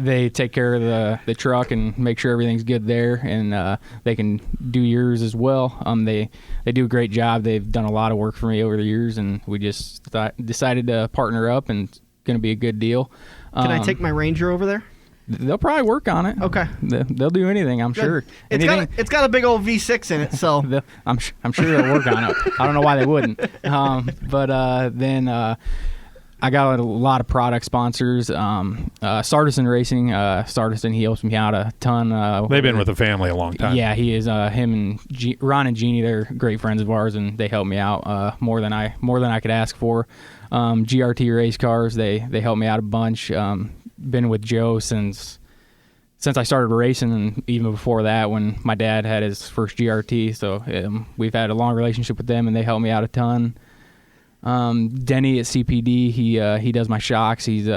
They take care of the truck and make sure everything's good there, and they can do yours as well. They do a great job. They've done a lot of work for me over the years, and we just decided to partner up, and it's going to be a good deal. Can I take my Ranger over there? They'll probably work on it. Okay. They'll do anything, I'm sure. It's got a big old V6 in it, so I'm sure they'll work on it. I don't know why they wouldn't. Then I got a lot of product sponsors. Stardustin Racing. Stardustin, he helps me out a ton. They've been with the family a long time. Yeah, he is. Him and Ron and Jeannie, they're great friends of ours, and they help me out more than I could ask for. GRT race cars, they help me out a bunch. Been with Joe since I started racing, and even before that when my dad had his first GRT. So we've had a long relationship with them, and they help me out a ton. Denny at CPD, he does my shocks. He's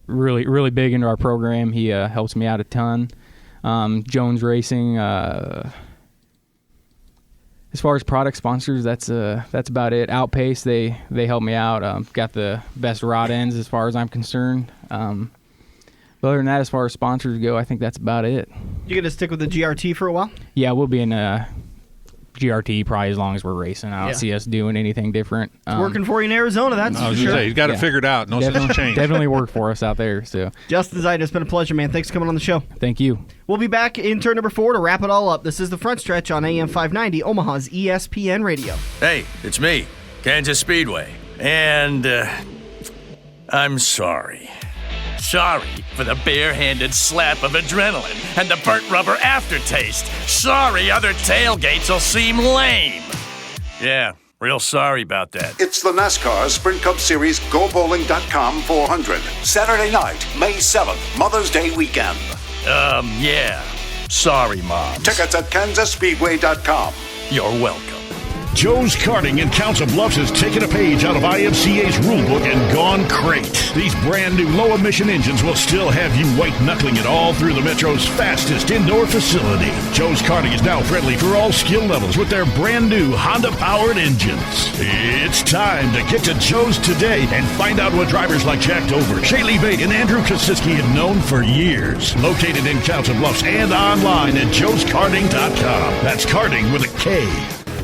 really, really big into our program. He helps me out a ton. Jones Racing. As far as product sponsors, that's about it. Outpace, they help me out. Got the best rod ends as far as I'm concerned. But other than that, as far as sponsors go, I think that's about it. You gonna stick with the GRT for a while? Yeah, we'll be in GRT probably as long as we're racing. I don't see us doing anything different. It's working for you in Arizona, that's I was for sure. Say, he's got it figured out. No such change. Definitely worked for us out there. So, Justin Zeitner, it's been a pleasure, man. Thanks for coming on the show. Thank you. We'll be back in turn number 4 to wrap it all up. This is the Front Stretch on AM 590, Omaha's ESPN Radio. Hey, it's me, Kansas Speedway, and I'm sorry. Sorry for the barehanded slap of adrenaline and the burnt rubber aftertaste. Sorry other tailgates will seem lame. Yeah, real sorry about that. It's the NASCAR Sprint Cup Series GoBowling.com 400. Saturday night, May 7th, Mother's Day weekend. Yeah. Sorry, Mom. Tickets at KansasSpeedway.com. You're welcome. Joe's Karting in Council Bluffs has taken a page out of IMCA's rulebook and gone crate. These brand new low-emission engines will still have you white-knuckling it all through the Metro's fastest indoor facility. Joe's Karting is now friendly for all skill levels with their brand new Honda-powered engines. It's time to get to Joe's today and find out what drivers like Jack Dover, Shaylee Bate, and Andrew Kosiski have known for years. Located in Council Bluffs and online at joeskarting.com. That's karting with a K.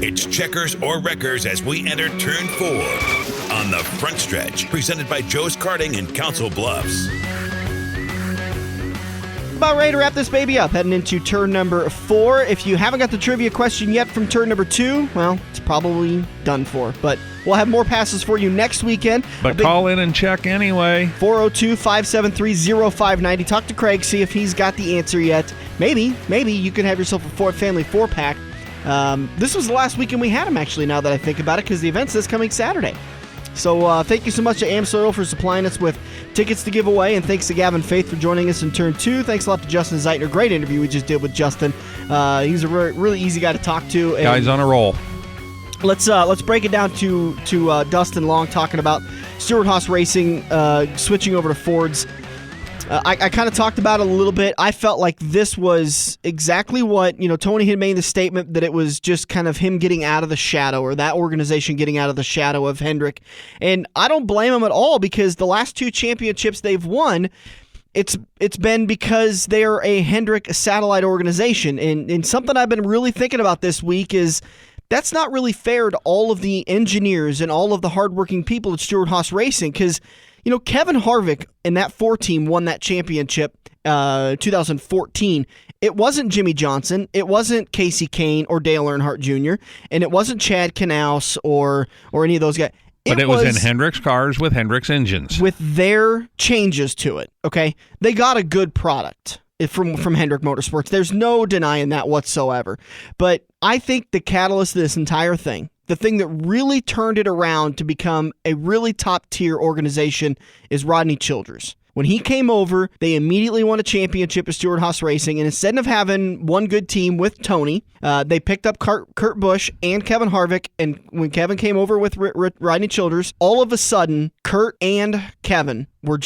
It's checkers or wreckers as we enter turn 4 on the front stretch, presented by Joe's Karting in Council Bluffs. About ready to wrap this baby up, heading into turn number 4. If you haven't got the trivia question yet from turn number 2, well, it's probably done for. But we'll have more passes for you next weekend. But call in and check anyway. 402-573-0590. Talk to Craig, see if he's got the answer yet. Maybe you can have yourself a family 4-pack. This was the last weekend we had him, actually, now that I think about it, because the event's this coming Saturday. So thank you so much to Amsoil for supplying us with tickets to give away, and thanks to Gavin Faith for joining us in turn 2. Thanks a lot to Justin Zeitner. Great interview we just did with Justin. He's a really easy guy to talk to. And guy's on a roll. Let's break it down to Dustin Long talking about Stewart-Haas Racing switching over to Fords. I kind of talked about it a little bit. I felt like this was exactly what, Tony had made the statement that it was just kind of him getting out of the shadow, or that organization getting out of the shadow of Hendrick. And I don't blame him at all, because the last 2 championships they've won, it's been because they're a Hendrick satellite organization. And something I've been really thinking about this week is that's not really fair to all of the engineers and all of the hardworking people at Stewart-Haas Racing, because Kevin Harvick and that 4 team won that championship 2014. It wasn't Jimmy Johnson. It wasn't Casey Kane or Dale Earnhardt Jr. And it wasn't Chad Knaus or any of those guys. But it was in Hendrick's cars with Hendrick's engines. With their changes to it, okay? They got a good product from Hendrick Motorsports. There's no denying that whatsoever. But I think the catalyst of this entire thing, the thing that really turned it around to become a really top-tier organization, is Rodney Childers. When he came over, they immediately won a championship at Stewart-Haas Racing, and instead of having one good team with Tony, they picked up Kurt Busch and Kevin Harvick, and when Kevin came over with Rodney Childers, all of a sudden, Kurt and Kevin were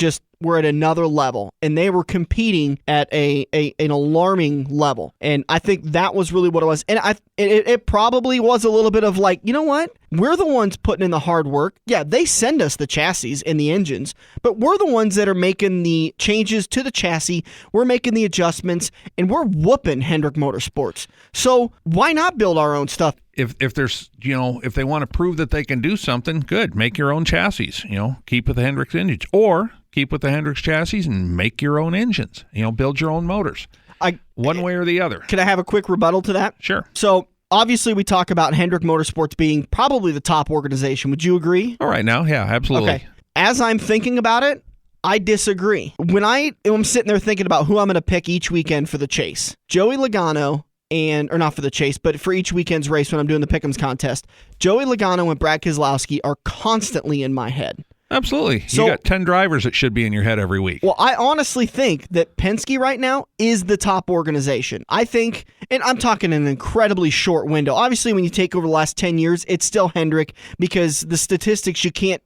at another level, and they were competing at an alarming level. And I think that was really what it was. And it probably was a little bit of like, you know what? We're the ones putting in the hard work. Yeah, they send us the chassis and the engines, but we're the ones that are making the changes to the chassis. We're making the adjustments, and we're whooping Hendrick Motorsports. So why not build our own stuff? If there's, if they want to prove that they can do something, good. Make your own chassis, keep with the Hendricks engines, or keep with the Hendricks chassis and make your own engines, build your own motors. One way or the other. Can I have a quick rebuttal to that? Sure. So obviously we talk about Hendrick Motorsports being probably the top organization. Would you agree? All right now, yeah, absolutely. Okay. As I'm thinking about it, I disagree. When I'm sitting there thinking about who I'm going to pick each weekend for the chase, Joey Logano, or not for the chase, but for each weekend's race when I'm doing the Pick'ems contest, Joey Logano and Brad Keselowski are constantly in my head. Absolutely. So, you got 10 drivers that should be in your head every week. Well, I honestly think that Penske right now is the top organization. I think, and I'm talking an incredibly short window. Obviously, when you take over the last 10 years, it's still Hendrick, because the statistics you can't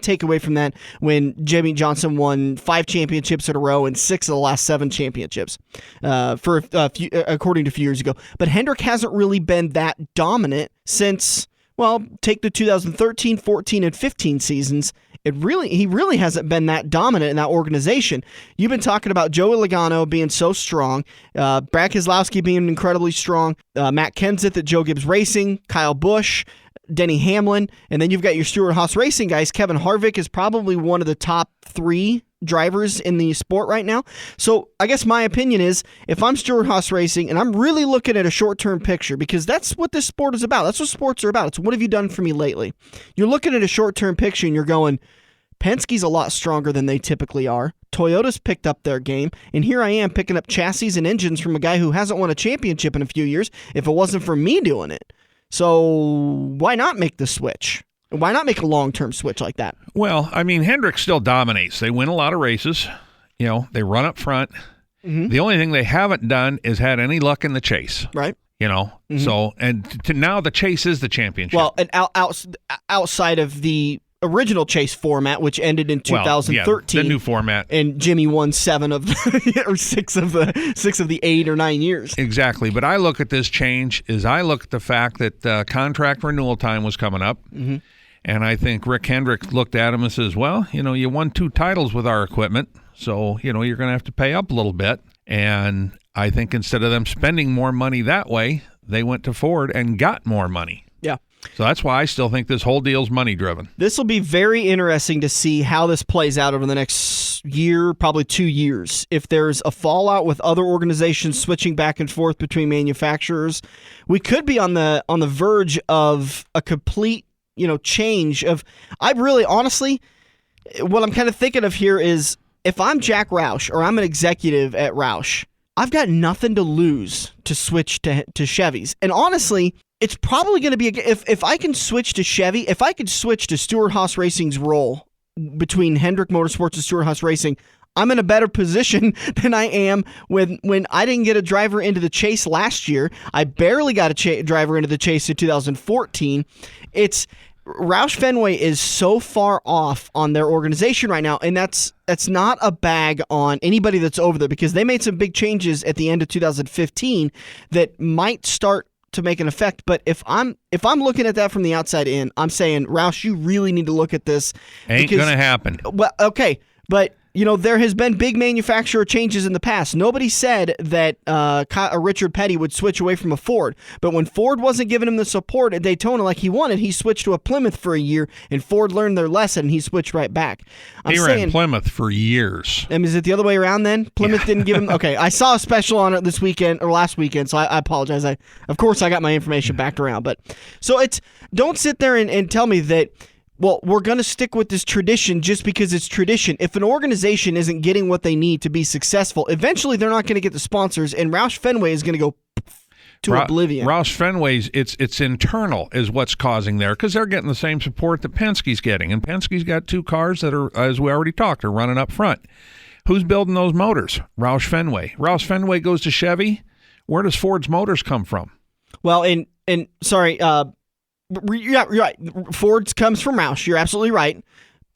take away from that when Jimmy Johnson won 5 championships in a row and 6 of the last 7 championships according to a few years ago. But Hendrick hasn't really been that dominant since, well, take the 2013, 14, and 15 seasons. He really hasn't been that dominant in that organization. You've been talking about Joey Logano being so strong, Brad Keselowski being incredibly strong, Matt Kenseth at Joe Gibbs Racing, Kyle Busch, Denny Hamlin, and then you've got your Stewart-Haas Racing guys. Kevin Harvick is probably one of the top 3 drivers in the sport right now. So I guess my opinion is, if I'm Stewart-Haas Racing and I'm really looking at a short-term picture, because that's what this sport is about. That's what sports are about. It's what have you done for me lately? You're looking at a short-term picture and you're going, Penske's a lot stronger than they typically are. Toyota's picked up their game, and here I am picking up chassis and engines from a guy who hasn't won a championship in a few years if it wasn't for me doing it. So why not make the switch? Why not make a long-term switch like that? Well, I mean, Hendrick still dominates. They win a lot of races. They run up front. Mm-hmm. The only thing they haven't done is had any luck in the chase. Right. So, and to now the chase is the championship. Well, and outside of the original chase format, which ended in 2013, the new format, and Jimmy won 7 of the, or 6 of the 8 or 9 years. Exactly. But I look at this change I look at the fact that contract renewal time was coming up, and I think Rick Hendrick looked at him and says, "Well, you won 2 titles with our equipment, so you're going to have to pay up a little bit." And I think instead of them spending more money that way, they went to Ford and got more money. Yeah. So that's why I still think this whole deal's money-driven. This will be very interesting to see how this plays out over the next year, probably 2 years. If there's a fallout with other organizations switching back and forth between manufacturers, we could be on the verge of a complete, change of. I really, honestly, what I'm kind of thinking of here is if I'm Jack Roush or I'm an executive at Roush, I've got nothing to lose to switch to Chevys. And honestly, it's probably going to be if I can switch to Chevy, if I could switch to Stewart-Haas Racing's role between Hendrick Motorsports and Stewart-Haas Racing, I'm in a better position than I am when I didn't get a driver into the chase last year. I barely got a driver into the chase in 2014. Roush Fenway is so far off on their organization right now, and that's not a bag on anybody that's over there because they made some big changes at the end of 2015 that might start to make an effect. But if I'm looking at that from the outside in, I'm saying, Roush, you really need to look at this. Ain't going to happen. Well, okay, but there has been big manufacturer changes in the past. Nobody said that Richard Petty would switch away from a Ford. But when Ford wasn't giving him the support at Daytona like he wanted, he switched to a Plymouth for a year, and Ford learned their lesson, and he switched right back. He ran Plymouth for years. Is it the other way around then? Plymouth didn't give him... Okay, I saw a special on it this weekend, or last weekend, so I apologize. Of course, I got my information backed around. But so don't sit there and tell me that... Well, we're going to stick with this tradition just because it's tradition. If an organization isn't getting what they need to be successful, eventually they're not going to get the sponsors, and Roush Fenway is going to go to oblivion. Roush Fenway's, it's internal is what's causing there because they're getting the same support that Penske's getting, and Penske's got 2 cars that are, as we already talked, are running up front. Who's building those motors? Roush Fenway. Roush Fenway goes to Chevy. Where does Ford's motors come from? Well, sorry, you're right. Ford's comes from Roush. You're absolutely right.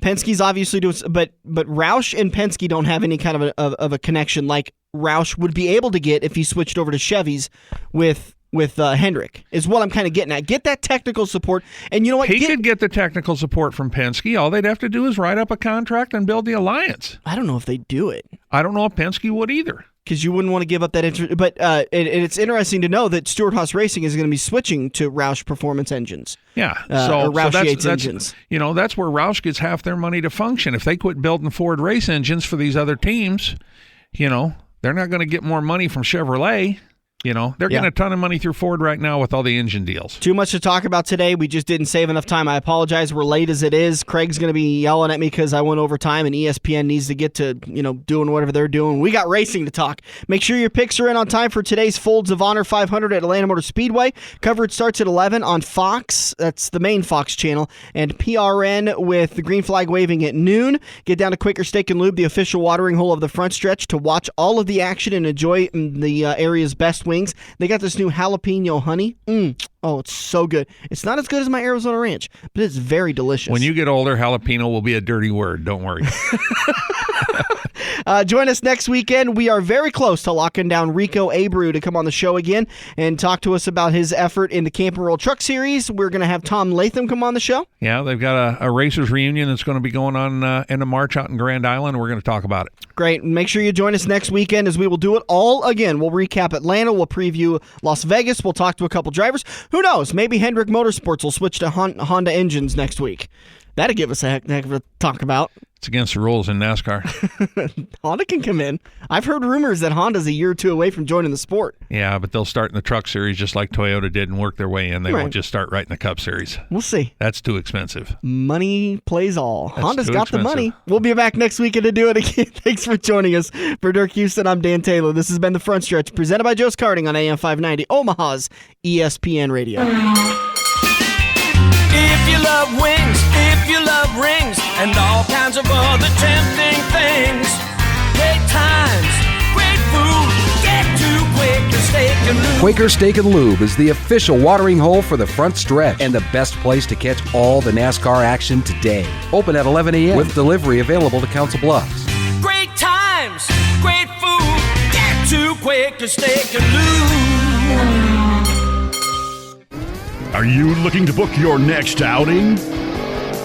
Penske's obviously doing, but Roush and Penske don't have any kind of a connection like Roush would be able to get if he switched over to Chevys with Hendrick. Is what I'm kind of getting at. Get that technical support, and you know what? He could get the technical support from Penske. All they'd have to do is write up a contract and build the alliance. I don't know if they do it. I don't know if Penske would either. Because you wouldn't want to give up that interest. But it's interesting to know that Stewart-Haas Racing is going to be switching to Roush Performance engines. Yeah. Or Roush Yates engines. That's where Roush gets half their money to function. If they quit building Ford race engines for these other teams, they're not going to get more money from Chevrolet. They're getting a ton of money through Ford right now with all the engine deals. Too much to talk about today. We just didn't save enough time. I apologize. We're late as it is. Craig's going to be yelling at me because I went over time, and ESPN needs to get to, doing whatever they're doing. We got racing to talk. Make sure your picks are in on time for today's Folds of Honor 500 at Atlanta Motor Speedway. Coverage starts at 11 on Fox. That's the main Fox channel. And PRN with the green flag waving at noon. Get down to Quaker Steak and Lube, the official watering hole of the front stretch, to watch all of the action and enjoy the area's best wings. They got this new jalapeno honey. Oh, it's so good. It's not as good as my Arizona Ranch, but it's very delicious. When you get older, jalapeno will be a dirty word. Don't worry. Join us next weekend. We are very close to locking down Rico Abreu to come on the show again and talk to us about his effort in the Camp and Roll Truck Series. We're going to have Tom Latham come on the show. Yeah, they've got a racers reunion that's going to be going on end of March out in Grand Island. We're going to talk about it. Great. Make sure you join us next weekend as we will do it all again. We'll recap Atlanta. We'll preview Las Vegas. We'll talk to a couple drivers. Who knows? Maybe Hendrick Motorsports will switch to Honda engines next week. That'd give us a heck of a talk about. It's against the rules in NASCAR. Honda can come in. I've heard rumors that Honda's a year or two away from joining the sport. Yeah, but they'll start in the Truck Series just like Toyota did and work their way in. They won't just start right in the Cup Series. We'll see. That's too expensive. Money plays all. Honda's got the money. We'll be back next weekend to do it again. Thanks for joining us. For Dirk Houston, I'm Dan Taylor. This has been The Front Stretch, presented by Joe's Karting on AM 590, Omaha's ESPN Radio. If you love wings, if you love rings, and all kinds of other tempting things, great times, great food, get to Quaker Steak and Lube. Quaker Steak and Lube is the official watering hole for the front stretch and the best place to catch all the NASCAR action today. Open at 11 a.m. with delivery available to Council Bluffs. Great times, great food. Get to Quaker Steak and Lube. Are you looking to book your next outing?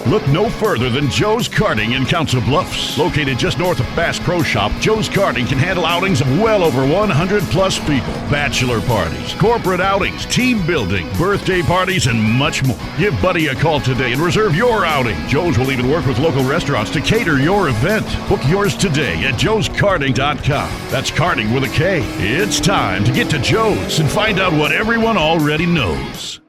Look no further than Joe's Karting in Council Bluffs. Located just north of Bass Pro Shop, Joe's Karting can handle outings of well over 100 plus people. Bachelor parties, corporate outings, team building, birthday parties, and much more. Give Buddy a call today and reserve your outing. Joe's will even work with local restaurants to cater your event. Book yours today at joeskarting.com. That's karting with a K. It's time to get to Joe's and find out what everyone already knows.